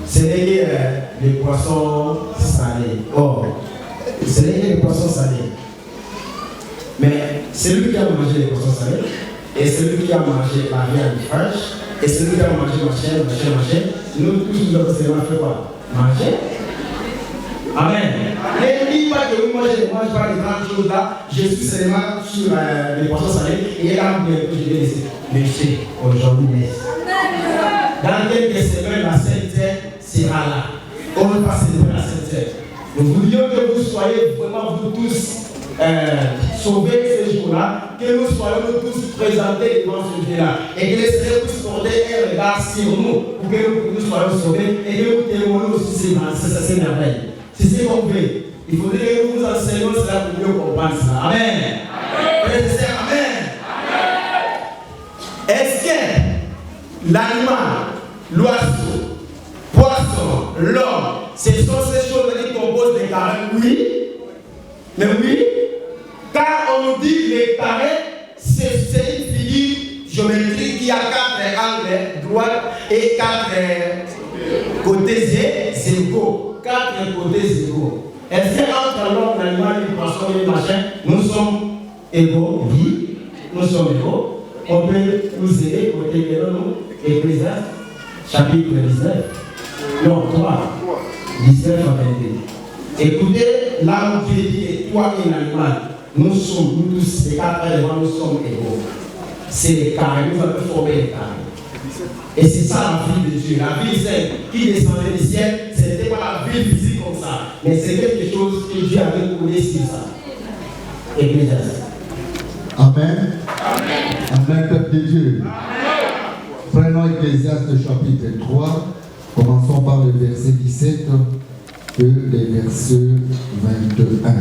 ce n'est que les poissons salés. Oh, ce n'est que les poissons salés. Mais celui qui a mangé les poissons salés, et celui qui a mangé la viande fraîche, et celui qui a mangé machin, nous tous nous avons seulement fait quoi? Manger. Amen. Ne dis pas que moi je ne mange pas les grandes choses là, je suis seulement sur les poissons salés, et là, je vais laisser. Monsieur, aujourd'hui, dans quelques semaines, la Sainte-Terre sera là. On va célébrer la Sainte-Terre. Nous voulions que vous soyez vraiment, vous tous, sauvés ce jour-là, que nous soyons tous présentés devant ce Dieu-là, et que les Seigneurs puissent porter un regard sur nous, pour que nous soyons sauvés, et que nous témoignons aussi ces merveilles. C'est ce qu'on fait. Il faudrait que nous vous enseignions cela pour mieux comprendre cela. Amen. Amen. Est-ce que l'animal, l'oiseau, poisson, l'homme, ce sont ces choses qui composent des carrés? Oui. Mais oui. Car on nous dit que les carrés, c'est une figure géométrique qui a 4 angles droits et 4 côtés égaux. 4 côtés égaux. Est-ce qu'entre l'homme, l'animal, le poisson et le machin, nous sommes égaux? Oui. Nous sommes égaux. On peut nous aider, côté de nous, Ecclésiaste, chapitre 19. Non, 3. 19 à 22. Écoutez, là où Dieu dit que toi et l'animal, nous sommes, nous tous, les 4 éléments, nous sommes égaux. C'est les carrés, nous avons formé les carrés. Et c'est ça la vie de Dieu. La vie celle qui descendait du ciel, ce n'était pas la vie physique comme ça, mais c'est quelque chose que Dieu avait collé sur ça. Ecclésiaste.
Amen. Amen, peuple de Dieu. Amen. Prenons Ecclésiaste chapitre 3. Commençons par le verset 17 et le verset 21.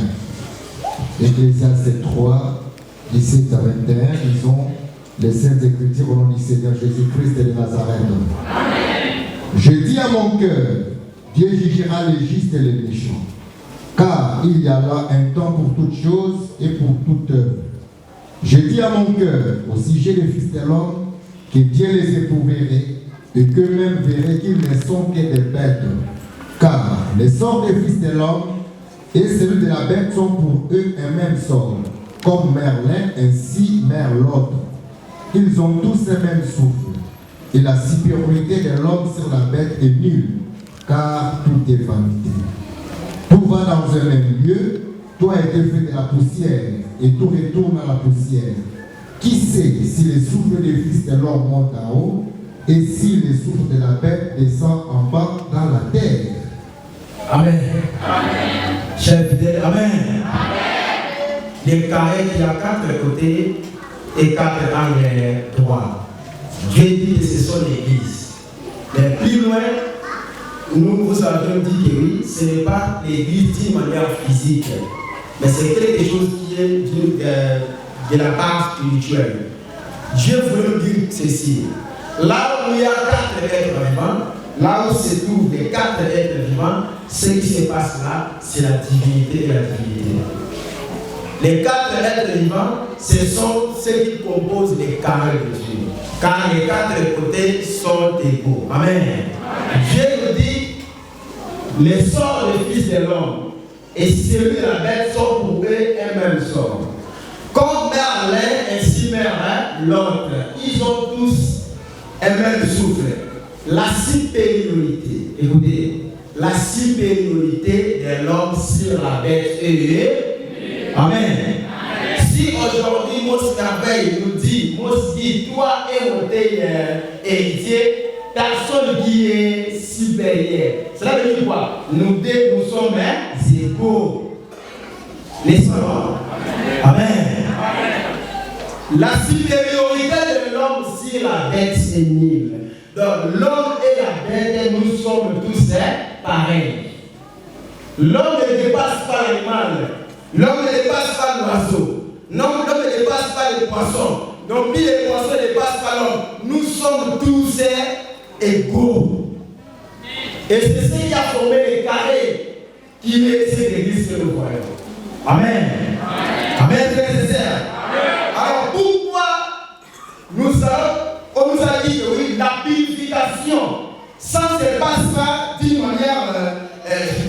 Ecclésiaste 3, 17 à 21. Disons les Saintes Écritures au nom du Seigneur Jésus-Christ de Nazareth. Amen. Je dis à mon cœur, Dieu jugera les justes et les méchants. Car il y a là un temps pour toutes choses et pour toute œuvre. Je dis à mon cœur, au sujet des fils de l'homme, que Dieu les éprouverait et qu'eux-mêmes verraient qu'ils ne sont que des bêtes. Car les sorts des fils de l'homme et celui de la bête sont pour eux un même sort. Comme Merlin, ainsi meurt l'autre. Ils ont tous un même souffle. Et la supériorité de l'homme sur la bête est nulle, car tout est vanité. Tout va dans un même lieu, tout a été fait de la poussière, et tout retourne à la poussière. Qui sait si le souffle des fils de l'homme monte en haut, et si le souffle de la bête descend en bas dans la terre?
Amen. Amen. Chers fidèles, Amen. Amen. Les carrés qui a 4 côtés et 4 angles droits. Dieu dit que ce sont l'église. Mais plus loin, nous vous avons dit que oui, ce n'est pas l'église d'une manière physique, mais c'est quelque chose qui est de la part spirituelle. Dieu veut nous dire ceci. Là où il y a 4 êtres vivants, là où se trouvent les 4 êtres vivants, ce qui se passe là, c'est la divinité et la divinité. Les 4 êtres vivants, ce sont ceux qui composent les carrés de Dieu. Car les 4 côtés sont égaux. Amen. Dieu nous dit, les sorts des fils de l'homme et celui de la bête sont pour eux un même sort. Comme meurt l'un, ainsi meurt l'autre. Ils ont tous un même souffle. La supériorité, écoutez, la supériorité de l'homme sur la bête est. Amen. Si aujourd'hui Mose Merveille nous dit, Mose dit, toi et mon héritier, personne qui est supérieur. Cela veut dire quoi? Nous deux, nous sommes égaux. N'est-ce pas? Amen. La supériorité de l'homme sur la bête est nulle. Donc l'homme et la bête, nous sommes tous pareils. L'homme ne dépasse pas l'animal. L'homme ne dépasse pas l'oiseau. L'homme ne dépasse pas les poissons. Donc, puis les poissons ne dépassent pas l'homme. Nous sommes tous égaux. Et c'est ce qui a formé les carrés qui est cette église que nous voyons. Amen. Amen, frères et sœurs. Alors, pourquoi on nous a dit que oui, la purification, ça ne se passe pas d'une manière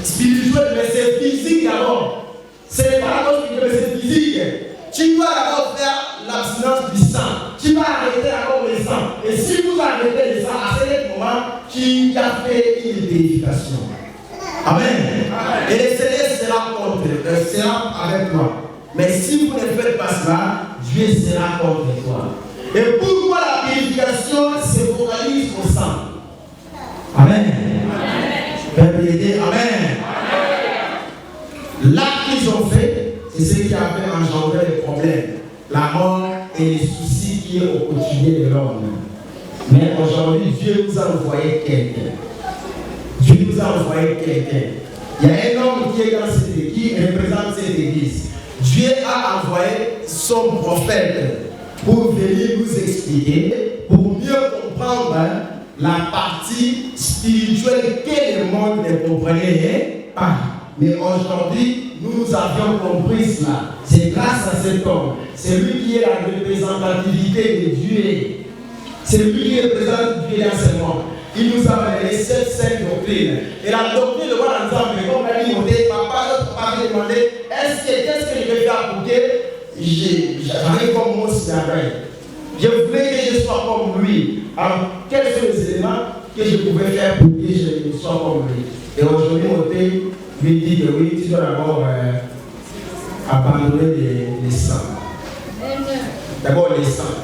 spirituelle, mais c'est physique d'abord. Ce n'est pas la chose que c'est physique. Tu dois d'abord faire l'abstinence du sang. Tu vas arrêter d'abord le sang. Et si vous arrêtez le sang, à ce moment, tu as fait une purification. Amen. Et le Seigneur sera avec toi. Mais si vous ne faites pas cela, Dieu sera contre toi. Et pourquoi la purification se focalise au sang? Amen. Amen. L'acte qu'ils ont fait, c'est ce qui avait engendré les problèmes, la mort et les soucis qui est au quotidien de l'homme. Mais aujourd'hui, Dieu nous a envoyé quelqu'un. Dieu nous a envoyé quelqu'un. Il y a un homme qui est dans cette église, qui représente cette église. Dieu a envoyé son prophète pour venir nous expliquer, pour mieux comprendre la partie spirituelle que le monde ne comprenait pas. Mais aujourd'hui, nous avions compris cela. C'est grâce à cet homme. C'est lui qui est la représentativité de Dieu. C'est lui qui représente Dieu dans ce monde. Il nous a donné cette sainte doctrine. Et la doctrine de voir ensemble, comme l'a dit papa m'a demandé, qu'est-ce que je vais faire pour que j'arrive comme Mose Merveille? Je voulais que je sois comme lui. Alors, quels sont les éléments que je pouvais faire pour que je sois comme lui? Et aujourd'hui, Moté lui dit que oui, tu dois d'abord abandonner les sangs. D'abord les sangs.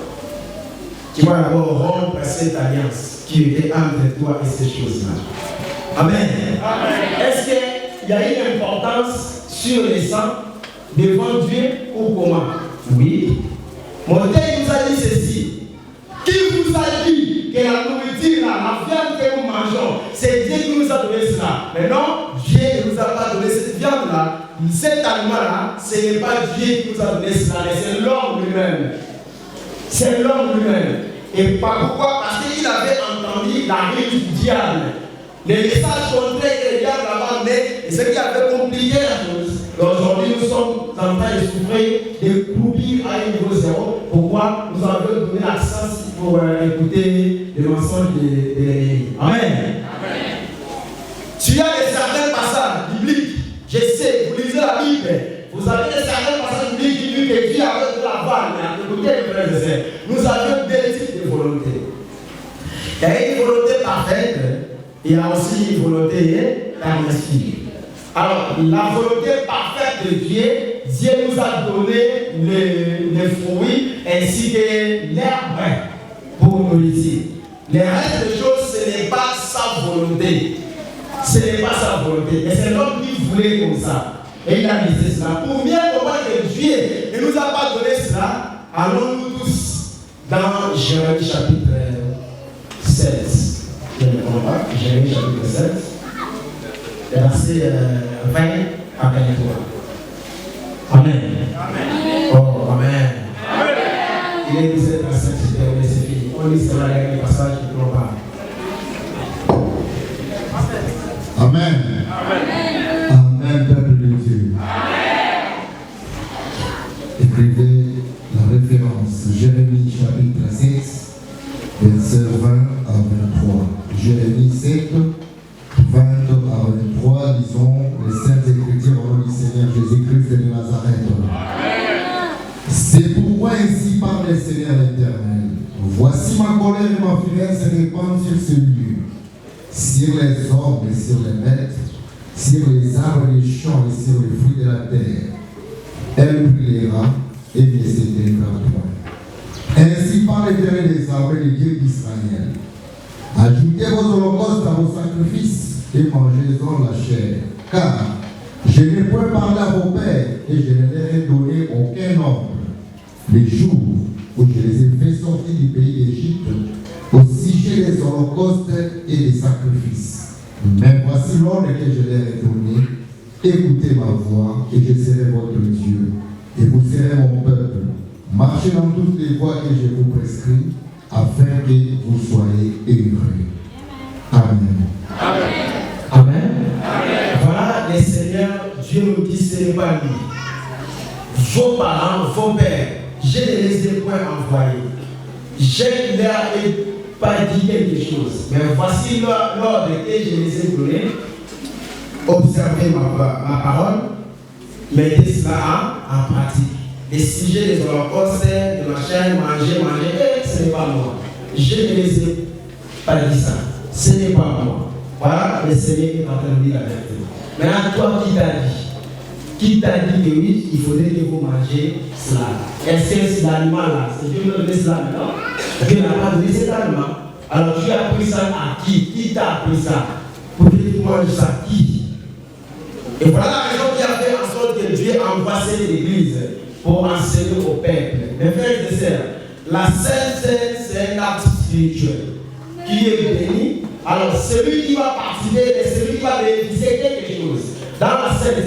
Tu vas d'abord rompre cette alliance qui était entre toi et ces choses-là. Amen. Est-ce qu'il y a une importance sur les sangs devant Dieu ou comment? Oui. Moté nous a dit ceci. Qui vous a dit que la nourriture, la viande que nous mangeons, c'est Dieu qui nous a donné cela? Mais non, Dieu ne nous a pas donné cette viande-là. Cet aliment-là, ce n'est pas Dieu qui nous a donné cela, mais c'est l'homme lui-même. C'est l'homme lui-même. Et pourquoi? Parce qu'il avait entendu la ruse du diable. Les messages contraires que le diable avait amené, et ce qui avait compliqué la chose. Aujourd'hui, nous sommes en train de souffrir, de croupir à un niveau zéro. Pourquoi? Nous avons donné la sensibilité pour écouter le mensonge de l'ennemi. Amen. Tu as certains passages bibliques, je sais, vous lisez la Bible, vous avez certains passages bibliques qui disent que Dieu avait de la vanne. Écoutez, frères et sœurs, nous avions deux types de volonté. Il y a une volonté parfaite, il y a aussi une volonté permissive. Alors, la volonté parfaite de Dieu, Dieu nous a donné les fruits ainsi que l'herbe pour nous nourrir. Les restes des choses, ce n'est pas sa volonté. Ce n'est pas sa volonté. Et c'est l'homme qui voulait comme ça. Et il a dit cela. Pour bien comprendre que Dieu ne nous a pas donné cela, allons-nous tous dans Jérémie chapitre 16. Jérémie chapitre 16. Verset 20 à 23. Amen. Amen. Oh, amen. Amen. Il est 17 à 5, c'est fini. On lit cela avec les passages qui ne pas.
Amen. Amen. Amen, peuple de Dieu.
Amen.
Écrivez la référence. Jérémie chapitre 6, verset 20 à 23. Jérémie 7, 20 à 23, disons les saintes écritures au nom du Seigneur Jésus-Christ de Nazareth. Amen. C'est pourquoi ainsi parle le Seigneur l'Éternel. Voici ma colère et ma fureur se répandent sur ce lieu, sur les hommes et sur les bêtes, sur les arbres des champs et sur les fruits de la terre. Elle brûlera et ne s'éteindra point. Ainsi parle l'Éternel des armées des dieux d'Israël. Ajoutez vos holocaustes à vos sacrifices et mangez-en la chair. Car je n'ai point parlé à vos pères et je ne leur ai donné aucun nombre. Les jours où je les ai fait sortir du pays d'Égypte, au sujet des holocaustes et des sacrifices. Mais voici l'ordre que je leur ai donné. Écoutez ma voix et je serai votre Dieu. Et vous serez mon peuple. Marchez dans toutes les voies que je vous prescris, afin que vous soyez heureux. Amen.
Amen. Amen. Amen. Voilà, le Seigneur, Dieu nous dit, ce n'est pas lui. Vos parents, vos pères, je ne les ai point envoyés. Je ne leur ai pas dit quelque chose. Mais voici l'ordre que je les ai donné. Observez ma parole, mettez cela en pratique. Les sujets des holocaustes, de ma chair, manger, ce n'est pas moi. Je ne les ai pas dit ça. Ce n'est pas moi. Voilà, le Seigneur est en train de dire la vérité. Maintenant, toi qui t'a dit que oui, il faudrait que vous mangez cela. Est-ce que c'est l'aliment là? C'est Dieu qui a donné cela maintenant? Dieu n'a pas donné cet aliment. Alors tu as pris ça à qui? Qui t'a appris ça? Pour que tu manges ça, qui? Et voilà la raison qui a fait en sorte que Dieu a envoyé l'Église pour enseigner au peuple. Mes frères et sœurs, la Sainte Seine, c'est un acte spirituel qui est béni. Alors celui qui va participer et celui qui va bénéficier quelque chose. Dans cette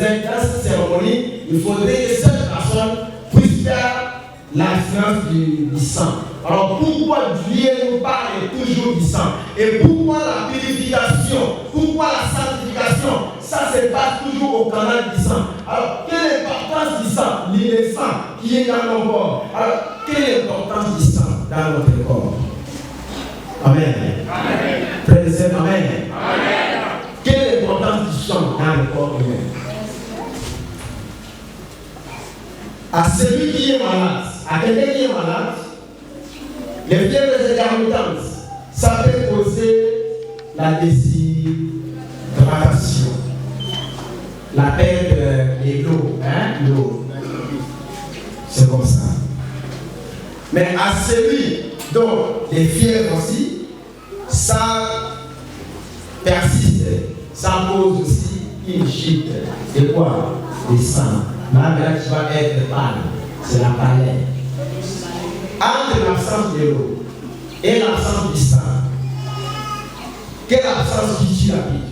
cérémonie, il faudrait que cette personne puisse faire l'influence du sang. Alors pourquoi Dieu nous parle toujours du sang? Et pourquoi la purification? Pourquoi la sanctification? Ça se passe toujours au canal du sang. Alors quelle est l'importance du sang? Le sang qui est dans nos corps. Alors quelle est l'importance du sang dans notre corps? Amen. Amen. Frères et sœurs, amen. Amen. Quelle est l'importance du sang dans le corps humain? À celui qui est malade, à quelqu'un qui est malade, les fièvres intermittentes, ça peut causer la déshydratation, la perte de l'eau, l'eau. C'est comme ça. Mais à celui dont les fièvres aussi, ça persiste, ça cause aussi une chute. De quoi? Des sang. Là, tu vas être pâle. C'est la pâlée. Entre l'absence de l'eau et l'absence du sang, quelle absence qui tue la vie?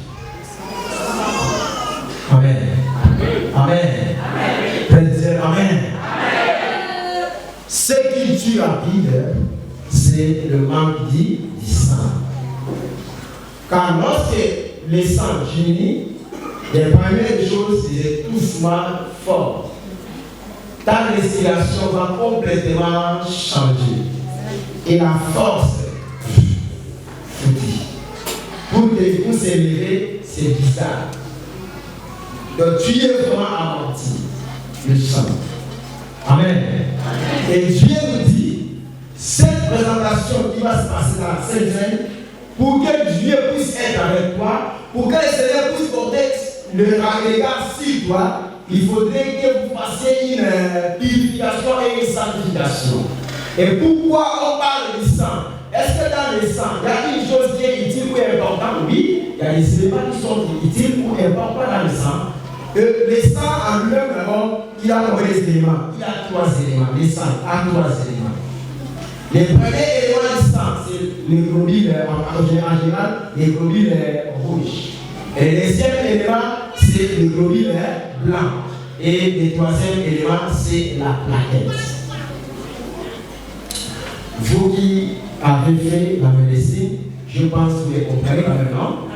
Amen. Amen. Amen. Amen. Ce qui tue la vie, c'est le manque du sang. Car lorsque le sang diminue, les premières choses, c'est des touffements forts. Ta respiration va complètement changer. et la force pour s'élever, c'est bizarre. Donc Dieu est vraiment amorti le sang. Amen. Et Dieu nous dit, cette présentation qui va se passer dans la Sainte Seine, pour que Dieu puisse être avec toi, pour que le Seigneur puisse porter le regard sur toi, il faudrait que vous fassiez une purification et une sanctification. Et pourquoi on parle du sang? Est-ce que dans le sang, il y a une chose qui est utile ou importante? Oui, il y a des éléments qui sont utiles ou importants dans le sang. Le sang en lui-même, il a combien d'éléments? Il a 3 éléments. Le sang a 3 éléments. Le premier élément du sang, c'est les globules, en général, les globules rouges. Et le deuxième élément, c'est les globules blancs. Et le troisième élément, c'est la plaquette. Vous qui avez fait la médecine, je pense que vous les comprenez maintenant.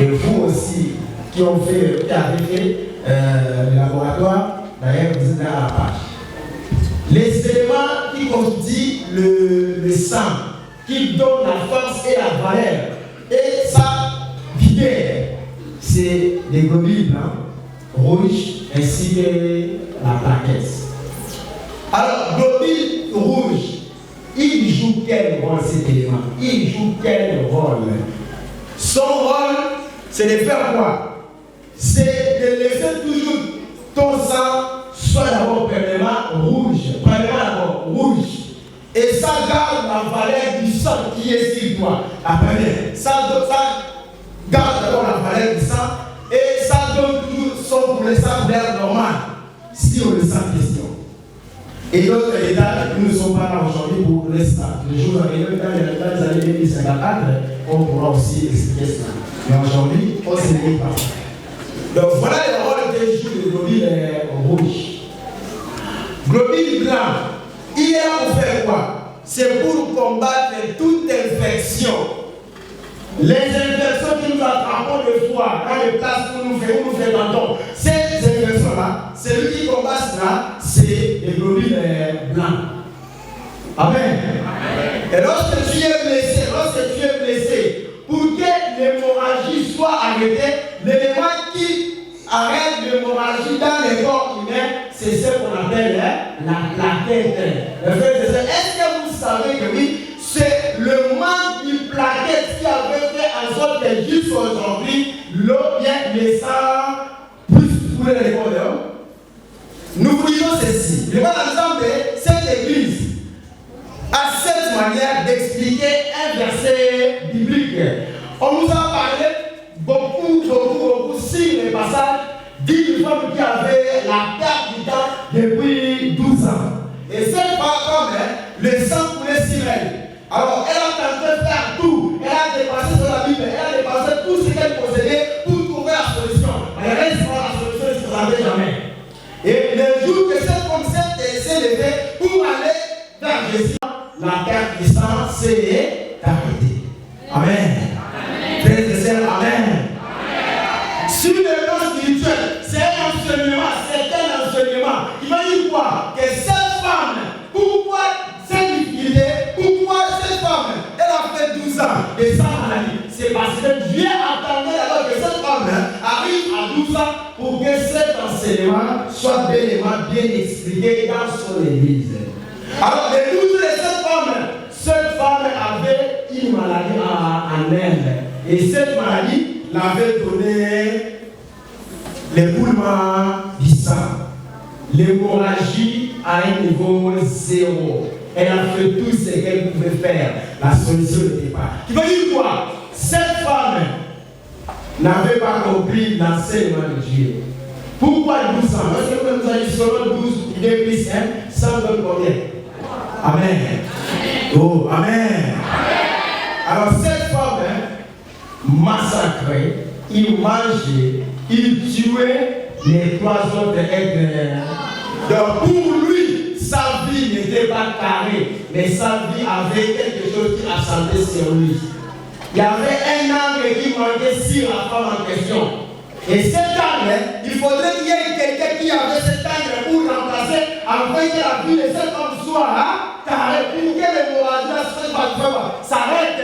Et vous aussi, qui avez fait le laboratoire, d'ailleurs, vous êtes à la page. Les éléments qui constituent le sang, qui donnent la force et la valeur, et sa vigueur, c'est les globules blancs, rouges, ainsi que la plaquette. Alors, globule rouge, il joue quel rôle cet élément? Il joue quel rôle? Son rôle, c'est de faire quoi? C'est de laisser toujours ton sang soit d'abord premièrement rouge. Et ça garde la valeur du sang qui est sur toi. Après, ça garde d'abord la valeur du sang et ça donne toujours son pour le sang d'air normal. Si on le sent question. Et d'autres détails, nous ne sommes pas là aujourd'hui pour l'instant. Les jours à venir, dans les années 2054, on pourra aussi expliquer cela. Mais aujourd'hui, on ne se limite pas. Donc voilà le rôle que joue le globule rouge. Globule blanc, il est là pour faire quoi? C'est pour combattre toute infection. Les infections qui nous attrapent de fois, dans les places où nous fréquentons, ces infections-là, celui qui combat cela, c'est les globules blancs. Amen. Et lorsque tu es blessé, pour que l'hémorragie soit arrêtée, l'élément qui arrête l'hémorragie dans les corps humains, c'est ce qu'on appelle la plaquette. Est-ce que vous savez que oui, c'est le manque d'une plaquette qui avait fait en sorte que jusqu'à aujourd'hui, l'eau vient les sang plus couler les corps de l'homme? Nous vous disons ceci. Le bon ensemble de cette église a cette manière d'expliquer un verset biblique. On nous a parlé beaucoup sur les passages d'une femme qui avait la perte du temps depuis 12 ans. Et cette femme, le sang coulait sur elle. Alors, elle a tenté de faire tout. Elle a dépassé sur la Bible. Elle a dépassé tout ce qu'elle possédait pour trouver la solution. Malheureusement, la solution ne se présentait jamais. Et le jour que cette femme s'est levée pour aller vers Jésus, la perte du sang s'est arrêtée. Amen. Frères et sœurs, amen. Sur le plan spirituel, c'est un enseignement qui va dire quoi? Que cette femme, pourquoi cette difficulté, pourquoi cette femme, elle a fait 12 ans et sans maladie? C'est parce que Dieu attendait d'abord que cette femme arrive à 12 ans pour que cet enseignement soit bien expliqué dans son église. Alors, le 12 de cette femme avait une maladie en elle. Et cette maladie l'avait donné l'écoulement du sang. L'hémorragie à un niveau 0. Elle a fait tout ce qu'elle pouvait faire. La solution n'était pas. Qui veut dire quoi? Cette femme n'avait pas compris l'enseignement de Dieu. Pourquoi 12 ans? Parce que nous avons dit seulement 12, il est plus 1, ça donne combien? Amen. Oh, amen. Alors cette femme massacrait, il mangeait, il tuait les 3 autres êtres. Donc pour lui, sa vie n'était pas carrée, mais sa vie avait quelque chose qui ascendait sur lui. Il y avait un angle qui manquait sur la femme en question. Et cet angle, il faudrait qu'il y ait quelqu'un qui avait cet angle pour remplacer, afin que la vie de cette femme soit t'arrêtes. Pour que l'hémorragie s'arrête.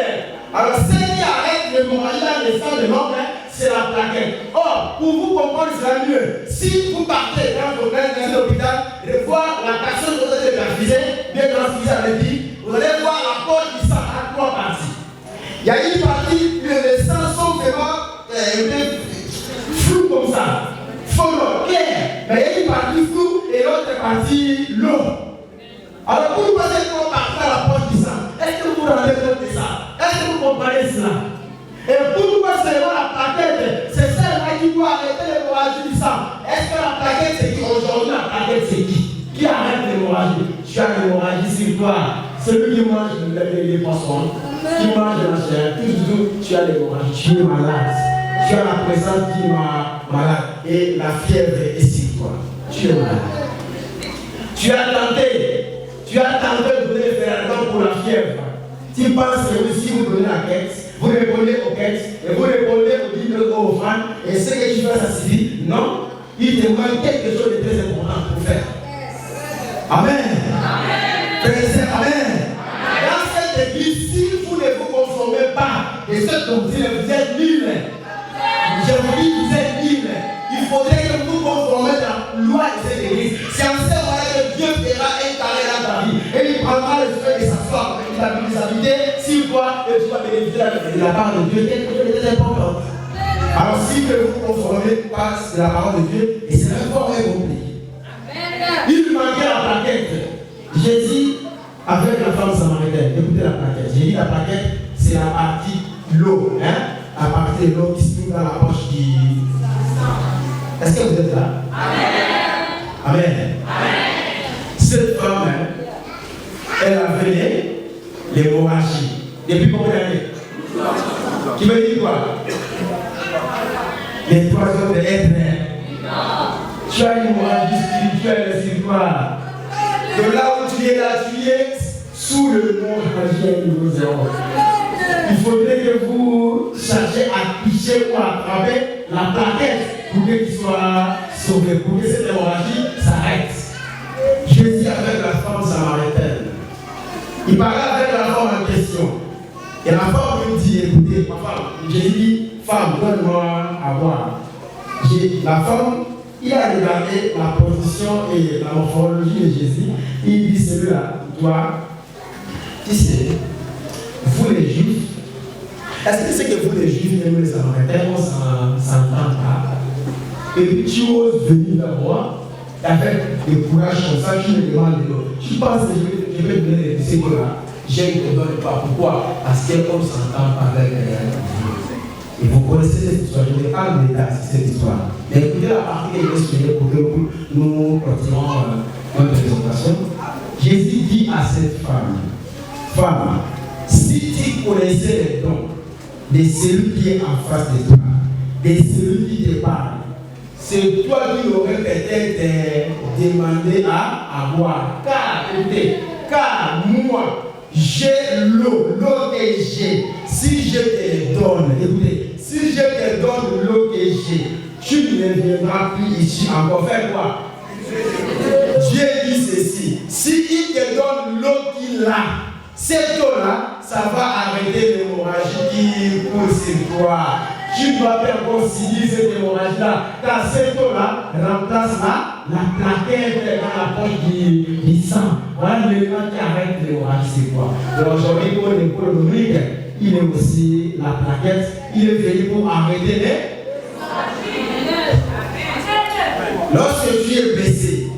Alors, ce qui arrête l'hémorragie dans le sang de l'homme, c'est la plaquette. Or, pour vous comprendre, c'est mieux. Si vous partez dans l'hôpital, de voir la personne que vous avez transfusée, bien transfusée avec lui, vous allez voir la porte du sang à trois parties. Il y a une partie où les sangs sont vraiment flous comme ça. Follow, clair. Mais il y a une partie floue et l'autre partie l'eau. Alors pour vous passer comment partir à la porte du sang, est-ce que vous vous rendez compte de ça? Est-ce que vous comprenez cela? Et pour vous passer la plaquette, c'est celle-là qui doit arrêter l'hémorragie du sang. Est-ce que la plaquette c'est qui? Aujourd'hui la plaquette c'est qui arrête l'hémorragie? Tu as l'hémorragie sur toi. Celui qui mange les poissons, qui mange la chair, tout, tu as l'hémorragie, tu es malade. Tu as la présence qui est malade et la fièvre est sur toi. Tu es malade. Tu as tenté de donner le ferment pour la fièvre. Tu penses que si vous donnez la quête, vous répondez aux quêtes et vous répondez aux dîmes aux offrandes et ce que tu fais ça suffit. Non, il te manque quelque chose de très important pour faire. Amen. Amen. Dans cette église, si vous ne vous conformez pas de cette doctrine, vous êtes nuls. Je vous dis, vous êtes nuls. Il faudrait que vous conformez dans la loi de cette église. C'est en ce moment que Dieu fera un carré dans ta vie. Et il prendra le fait de s'asseoir avec la responsabilité. S'il voit et tu vas bénéficier de la part de Dieu, quelque chose de très important. Alors, si vous ne vous conformez pas de la parole de Dieu, et c'est un fort et compliqué. Il lui manquait la plaquette. Jésus, avec la femme samaritaine, écoutez la plaquette. J'ai dit la plaquette, c'est la partie l'eau, la partie de l'eau qui se trouve dans la poche qui. Est-ce que vous êtes là? Amen. Cette femme, elle avait l'hémorragie. Depuis combien d'années? Qui veut dire quoi? Les trois hommes de être. Tu as une hémorragie spirituelle sur toi. De là où tu es là, tu es sous le nom de numéro 0. Il faudrait que vous cherchiez à picher ou à attraper la plaquette pour qu'il soit sauvé, pour que cette hémorragie s'arrête. Jésus avec la femme samaritaine. Il parlait avec la femme en question. Et la femme lui dit, écoutez, ma femme, Jésus dit, femme, donne-moi à boire. La femme, il a regardé la position et la morphologie de Jésus. Il dit, celui-là, toi, tu sais, vous les Juifs, est-ce que c'est que vous les Juifs et nous les Samaritains, on s'entend pas? Et puis tu oses venir vers moi, avec le courage comme ça, tu me demandes de l'eau. Tu penses que je vais te donner ces là? Je ne te donne pas. Pourquoi? Parce qu'on ne s'entend pas avec et vous connaissez cette histoire, je ne vais pas en détail sur cette histoire. Mais écoutez la partie que je vais expliquer pour que nous continuons notre présentation. Jésus dit à cette femme, femme, si tu connaissais les dons de celui qui est en face de toi, de celui qui te parle, c'est toi qui aurais peut-être demandé à boire. Car moi, j'ai l'eau que j'ai. Si je te donne, écoutez, si je te donne l'eau que j'ai, tu ne viendras plus ici encore faire quoi? Dieu dit ceci, si il te donne l'eau qu'il a, cette eau-là, ça va arrêter l'hémorragie qui coule sur toi. Tu dois faire concilier cette hémorragie-là, car cette eau-là remplace la plaquette dans la poche du sang. Voilà l'élément qui arrête l'hémorragie, c'est quoi? Donc aujourd'hui, pour le Dominique, il est aussi la plaquette, il est venu pour arrêter les. Lorsque tu es blessé,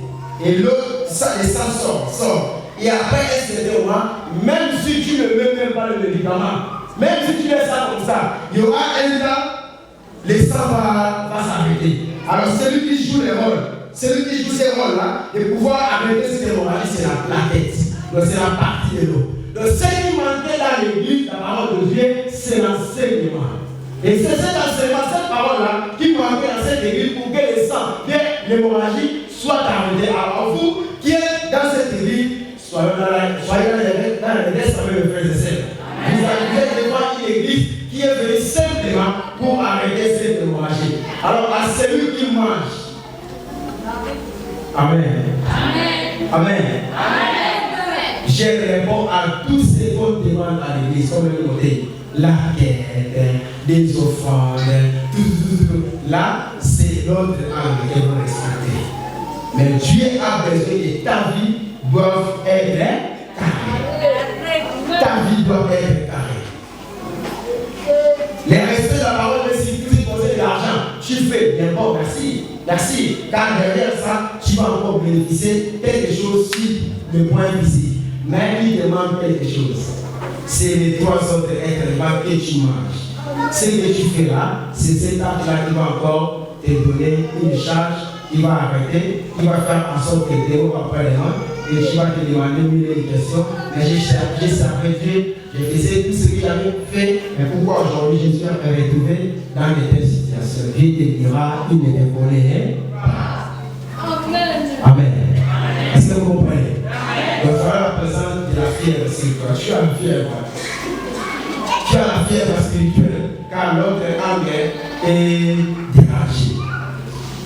et le sang sort, et après un certain moment, même si tu ne mets même pas le médicament, même si tu laisses ça comme ça, il y aura un temps, le sang va s'arrêter. Alors celui qui joue les rôles, celui qui joue ces rôles-là, de pouvoir arrêter cette hémorragie, c'est la plaquette. Donc c'est la partie de l'eau. Donc ce qui manquait dans l'église, la parole de Dieu, c'est l'enseignement. Et c'est cet enseignement, cette parole-là, qui manquait dans cette église pour que le sang, l'hémorragie, soit arrêtée. Alors vous qui êtes dans cette église, soyez dans les restes avec le frère et sœurs. Vous arrivez devant une église qui est venue simplement pour arrêter cette hémorragie. Alors à celui qui mange. Amen. Amen. Amen. je réponds à tous ces qu'on demande à l'église, comme le côté, la quête, des offrandes, tout. Là, c'est l'autre angle que vous respectez. Mais Dieu a besoin que ta vie doit être carrée. Ta vie doit être carrée. Les respects de la parole, mais si tu possèdes de l'argent, tu fais, bien bon, merci. Car derrière ça, tu vas encore bénéficier quelque chose sur le point visé. Mais il demande quelque chose. C'est les trois autres êtres que tu manges. Ce que tu fais là, c'est cet acte-là qui va encore te donner une charge, qui va arrêter, qui va faire en sorte que tu vas après les mains et tu vas te demander mille questions. Mais j'ai servi Dieu, j'ai fait tout ce que j'avais fait, mais pourquoi aujourd'hui je suis retrouvé dans de telles situations? Dieu te dira, il ne te connaît pas. Amen. Est-ce que vous comprenez? Donc voilà la présence de la fièvre spirituelle. Tu as une fièvre. Tu as la fièvre spirituelle, car l'autre angle est dérangé.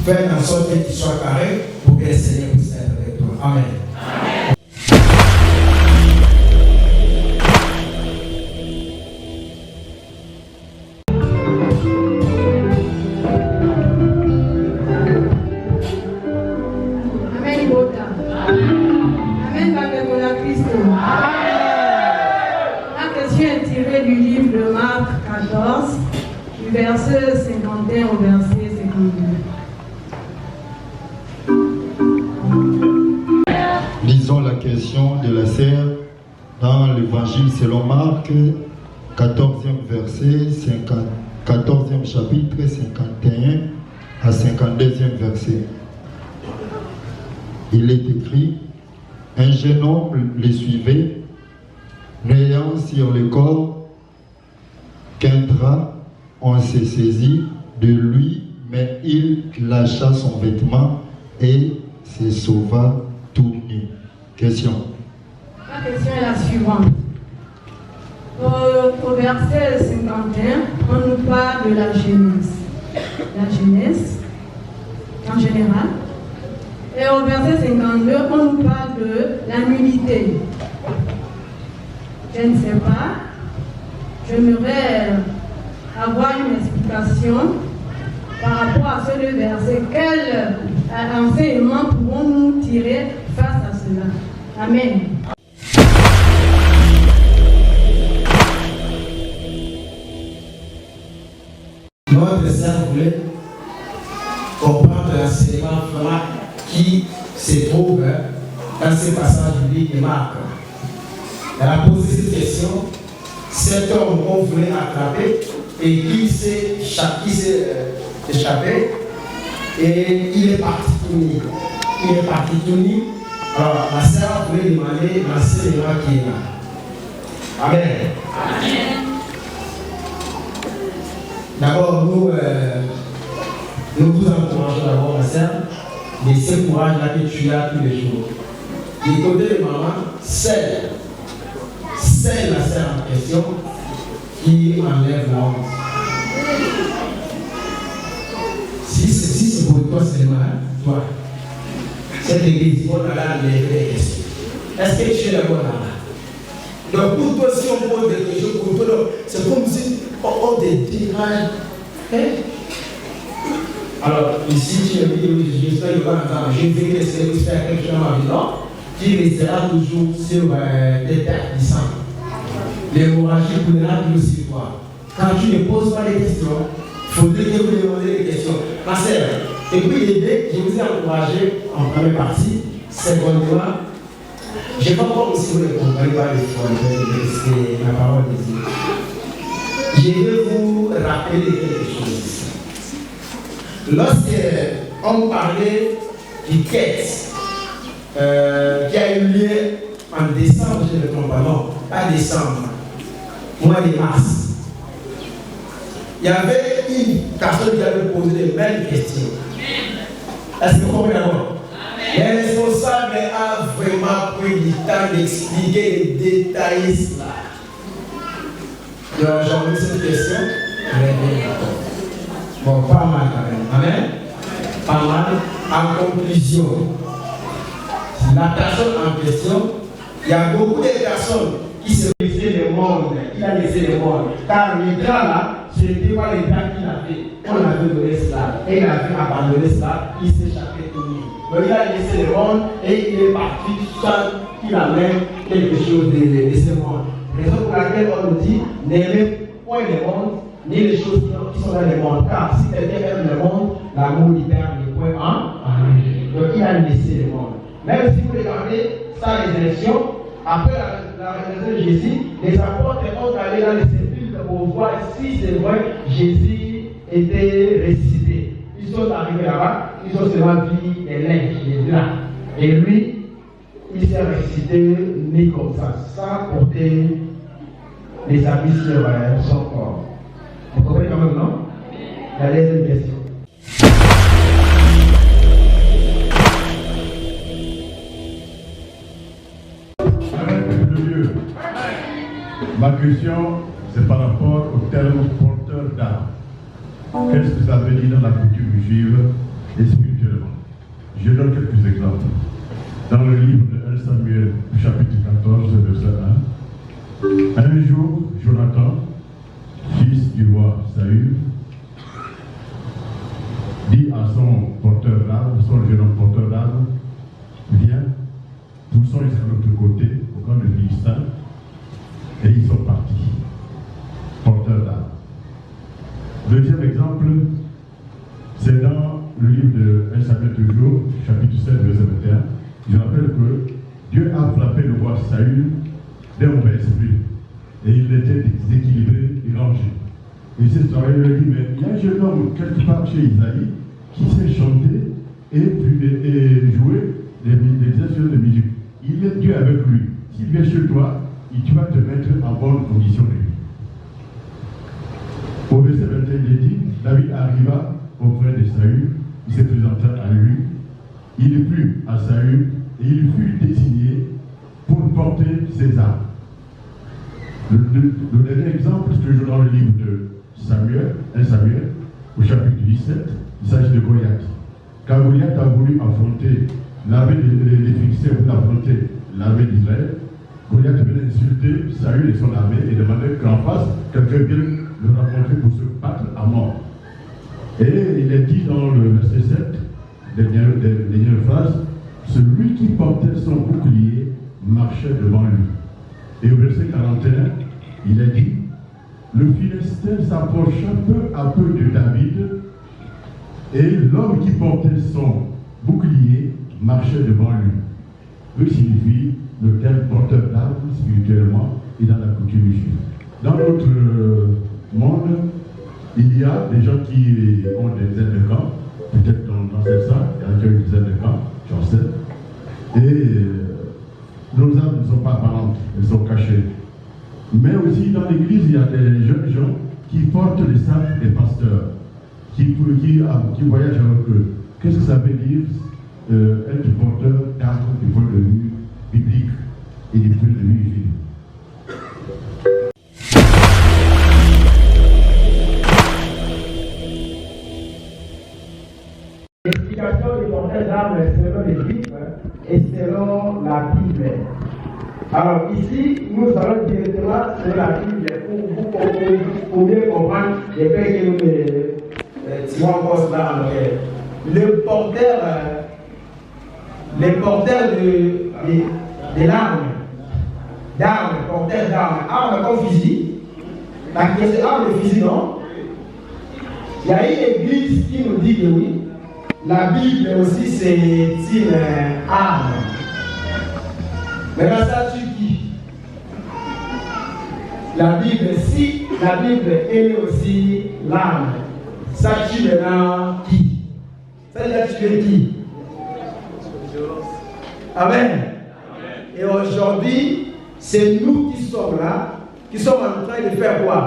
Fais en sorte que tu sois carré pour que le Seigneur puisse être avec toi. Amen.
Verset 51 au verset 52.
Lisons la question de la sœur dans l'évangile selon Marc, 14e verset, 14e chapitre, 51 à 52e verset. Il est écrit, un jeune homme les suivait, n'ayant sur le corps qu'un drap. On s'est saisi de lui, mais il lâcha son vêtement et se sauva tout nu. Question.
La question est la suivante. Au verset 51, on nous parle de la jeunesse. La jeunesse, en général. Et au verset 52, on nous parle de la nullité. Je ne sais pas. J'aimerais avoir une explication par rapport à ce deux versets. Quel enseignement pouvons-nous tirer face à cela? Amen.
Notre sœur voulait comprendre l'enseignement qui se trouve dans ce passage biblique de Marc. Elle a posé cette question. Cet homme qu'on voulait attraper et qui s'est échappé et il est parti tout nu. Alors la sœur voulait demander l'enseignement qui est là. Amen. D'abord, nous vous encourageons d'abord, ma sœur, de ce courage-là que tu as tous les jours. Du côté de maman, c'est la sœur en question qui enlève la honte. Si c'est pour toi seulement, toi, cette église, on a enlevé les questions. Est-ce que tu es la bonne là? Donc pour toi, si on pose des questions pour toi, c'est comme si on te dérange. Alors, ici, tu me dis, j'espère que tu vas entendre. Je vais essayer de faire quelque chose dans ma vie, non? Qui restera toujours sur des terres du sang. L'hémorragie coulera toujours sur toi. Quand tu ne poses pas les questions, il faudrait que vous demandez les questions. Ma sœur, et puis l'idée, je vous ai encouragé en première partie, secondement, je ne sais pas si vous ne comprenez pas les fois, c'est la parole de Dieu. Je vais vous rappeler quelque chose. Lorsqu'on parlait du quête qui a eu lieu en décembre, je ne me trompe pas, non, pas décembre, mois de mars, il y avait une personne qui avait posé de belles questions. Est-ce que vous comprenez d'abord? Le responsable a vraiment pris du temps d'expliquer et de détailler cela. Donc, j'ai envie cette question. Bon, pas mal quand même. Amen. Pas mal. En conclusion, la personne en question Il y a beaucoup de personnes qui se laissaient le monde. Il a laissé le monde. Car le gars là, ce n'était pas le gars qu'il a fait. On avait donné cela. Et il a fait abandonner cela. Il s'est échappé de lui. Donc il a laissé le monde et il est parti sans qu'il amène quelque chose de ce monde. Raison pour laquelle on nous dit n'aimez point le monde, ni les choses qui sont dans le monde. Car si quelqu'un aime le monde, l'amour libère les points en lui. Donc il a laissé le monde. Même si vous regardez sa résurrection, après la résurrection de Jésus, les apôtres ont allé dans les sépulcres pour voir si c'est vrai Jésus était ressuscité. Ils sont arrivés là-bas, ils ont seulement vu des linges, des draps. Et lui, il s'est ressuscité né comme ça, sans porter les habits sur son corps. Vous comprenez quand même, non? La deuxième question.
Ma question, c'est par rapport au terme porteur d'âme. Qu'est-ce que ça veut dire dans la coutume juive et spirituellement? Je donne quelques exemples. Dans le livre de 1 Samuel, chapitre 14, verset 1, un jour, Jonathan, fils du roi Saül, dit à son porteur d'âme, son jeune homme porteur d'âme, viens, poussons jusqu'à l'autre côté, au camp de Philistin. Et ils sont partis, porteurs d'âme. Deuxième exemple, c'est dans le livre de 1 Samuel toujours, chapitre 7, verset 21. Je rappelle que Dieu a frappé le roi Saül d'un mauvais esprit. Et il était déséquilibré et rangé. Et ce soir, il lui dit, mais il y a un jeune homme quelque part chez Isaïe qui sait chanter et jouer des instruments de musique. Il est Dieu avec lui. S'il vient chez toi, et tu vas te mettre en bonne condition de lui. Au verset 21, il dit, David arriva auprès de Saül, il se présenta à lui, il plut à Saül et il fut désigné pour porter ses armes. Le dernier exemple, c'est toujours dans le livre de Samuel, 1 Samuel, au chapitre 17, il s'agit de Goliath. Quand Goliath a voulu affronter l'armée des Philistins, pour affronter l'armée d'Israël, Goliath venait insulter Saül et son armée et demandait qu'en face, quelqu'un vienne le rencontrer pour se battre à mort. Et il est dit dans le verset 7, dernière phrase, celui qui portait son bouclier marchait devant lui. Et au verset 41, il est dit, le Philistin s'approcha peu à peu de David, et l'homme qui portait son bouclier marchait devant lui. Ce signifie le terme porteur d'armes spirituellement et dans la coutume juive. Dans notre monde, il y a des gens qui ont des aides de camp, peut-être dans cette salle, il y a des aides de camp, j'en sais, et nos armes ne sont pas apparentes, elles sont cachées. Mais aussi dans l'église, il y a des jeunes gens qui portent les sacs des pasteurs, qui voyagent avec eux. Qu'est-ce que ça veut dire être porteur d'armes du point de vue biblique et du point de vue juif?
L'explication du porteur d'armes selon les Juifs et selon la Bible. Alors ici, nous allons directement sur la Bible pour mieux comprendre les faits que nous tirons encore cela en oreille. Le porteur de l'arme, porteur d'armes, arme comme fusil. La question arme de fusil, non? Il y a une église qui nous dit que oui. La Bible aussi c'est une arme. Maintenant ça tue qui? La Bible, si la Bible est aussi l'arme, ça tue maintenant qui? Ça veut dire tuer qui? Amen. Et aujourd'hui, c'est nous qui sommes là, qui sommes en train de faire quoi?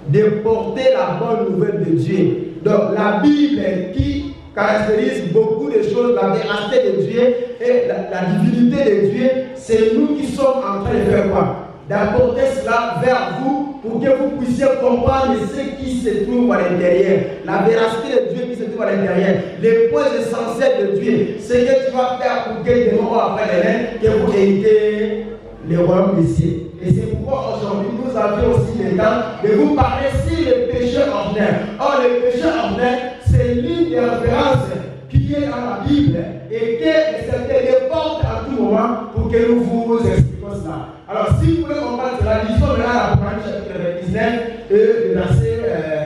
De porter la bonne nouvelle de Dieu. Donc la Bible qui caractérise beaucoup de choses, la véracité de Dieu et la divinité de Dieu, c'est nous qui sommes en train de faire quoi? D'apporter cela vers vous pour que vous puissiez comprendre ce qui se trouve à l'intérieur, la véracité de Dieu qui se trouve à l'intérieur, les points essentiels de Dieu, ce que tu vas faire pour que des moments après les que vous héritez le royaume des cieux. Et c'est pourquoi aujourd'hui nous avions aussi le temps de vous parler sur le péché ordinaire. Or, le péché ordinaire, c'est l'une des références qui est dans la Bible et que c'était porte à tout moment pour que nous vous expliquions cela. Alors, si vous voulez comprendre cela, lisons maintenant l'Apocalypse chapitre 19 et le verset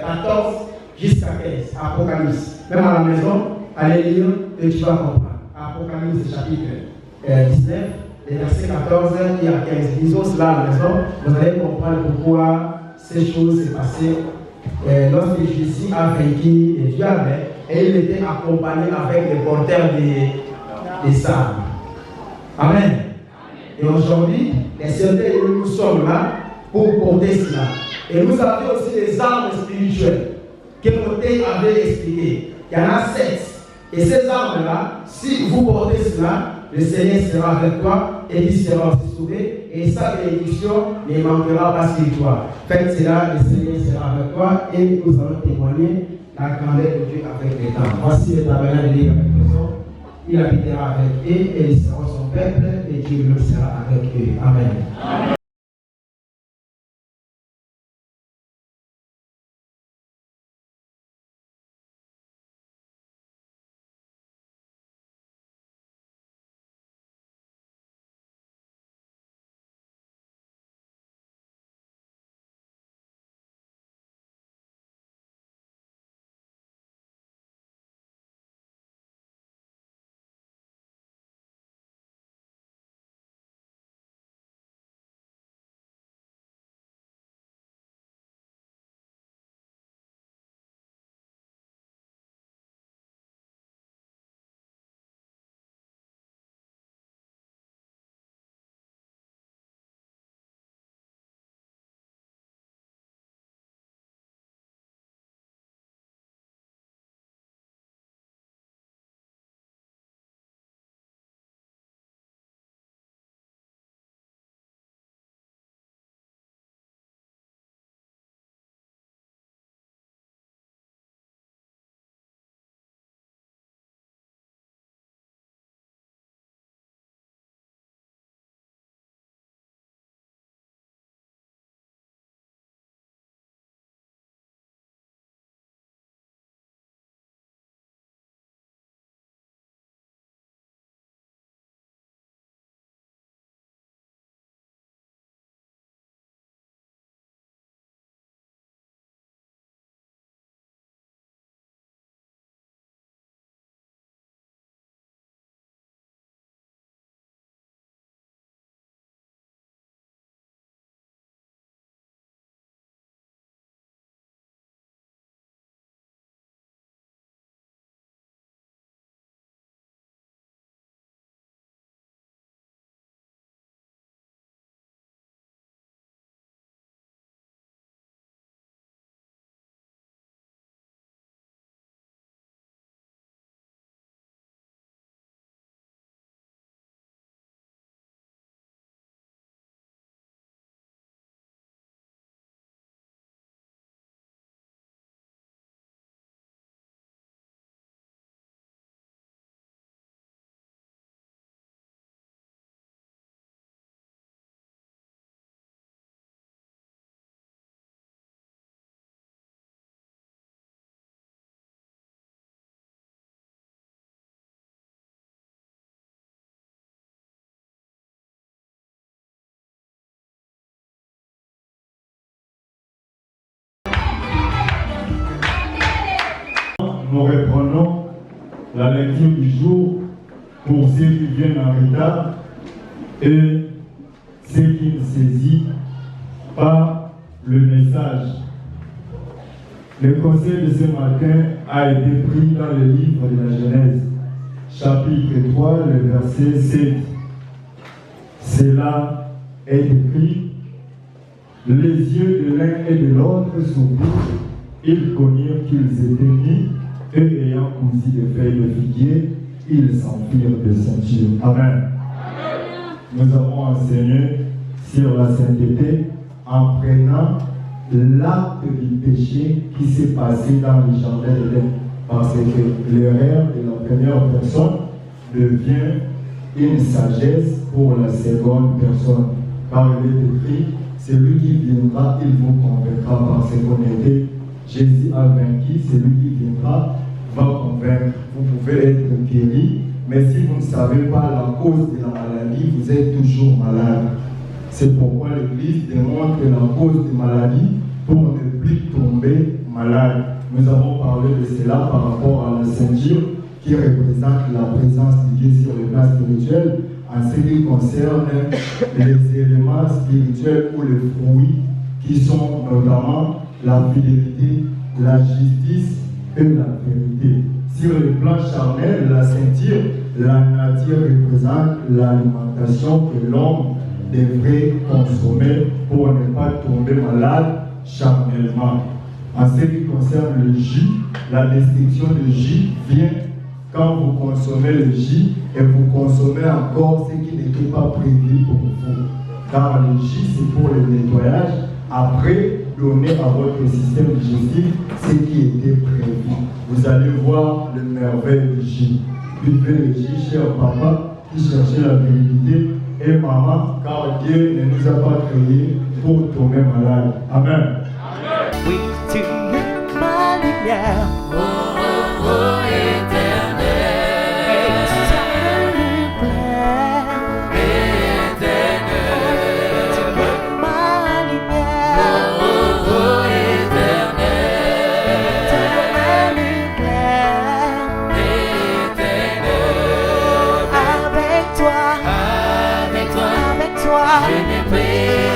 14 jusqu'à 15. Apocalypse. Même à la maison, allez lire et tu vas comprendre. Apocalypse chapitre 19. Les versets 14 et à 15. Lisons cela à la maison, vous allez comprendre pourquoi ces choses s'est passées lorsque Jésus a vaincu les diables et il était accompagné avec les porteurs des sables. Amen. Et aujourd'hui, les soldats et nous sommes là pour porter cela. Et nous avons aussi des armes spirituelles que Moté avait expliquées. Il y en a 7. Et ces armes-là, si vous portez cela, le Seigneur sera avec toi et il sera aussi sauvé et sa bénédiction ne manquera pas sur toi. Faites cela, le Seigneur sera avec toi et nous allons témoigner la grandeur de Dieu avec les temps. Voici le tabernacle de Dieu avec les hommes. Il habitera avec eux et ils seront son peuple et Dieu le sera avec eux. Amen. Amen.
Nous reprenons la lecture du jour pour ceux qui viennent en retard et ceux qui ne saisissent pas le message. Le conseil de ce matin a été pris dans le livre de la Genèse, chapitre 3, le verset 7. Cela est écrit: les yeux de l'un et de l'autre s'ouvrirent, ils connurent qu'ils étaient nus, et ayant cousu des feuilles de figuier, ils s'enfuirent de ceinture. Amen. Nous avons enseigné sur la sainteté en prenant l'acte du péché qui s'est passé dans le jardin d'Éden. Parce que l'erreur de la première personne devient une sagesse pour la seconde personne. car il est écrit, c'est lui qui viendra, il vous convaincra par ses honnêtetés. Jésus a vaincu, c'est lui qui viendra, va convaincre. Vous pouvez être guéri, mais si vous ne savez pas la cause de la maladie, vous êtes toujours malade. C'est pourquoi l'Église démontre la cause des maladies pour ne plus tomber malade. Nous avons parlé de cela par rapport à la ceinture qui représente la présence de Dieu sur le plan spirituel en ce qui concerne les éléments spirituels ou les fruits qui sont notamment la fidélité, la justice et la vérité. Sur le plan charnel, la ceinture, la nature représente l'alimentation que l'homme devrait consommer pour ne pas tomber malade charnellement. En ce qui concerne le jus, la destruction du jus vient quand vous consommez le jus et vous consommez encore ce qui n'était pas prévu pour vous. Car le jus, c'est pour le nettoyage. Après, donner à votre système digestif ce qui était prévu. Vous allez voir le merveille du jus. Buvez le jus, cher papa, qui cherchait la vérité, et maman, car Dieu ne nous a pas créés pour tomber malade. Amen.
Oui, tu es ma lumière.
Oh, oh, oh, éternel.
Avec toi,
Je n'ai pris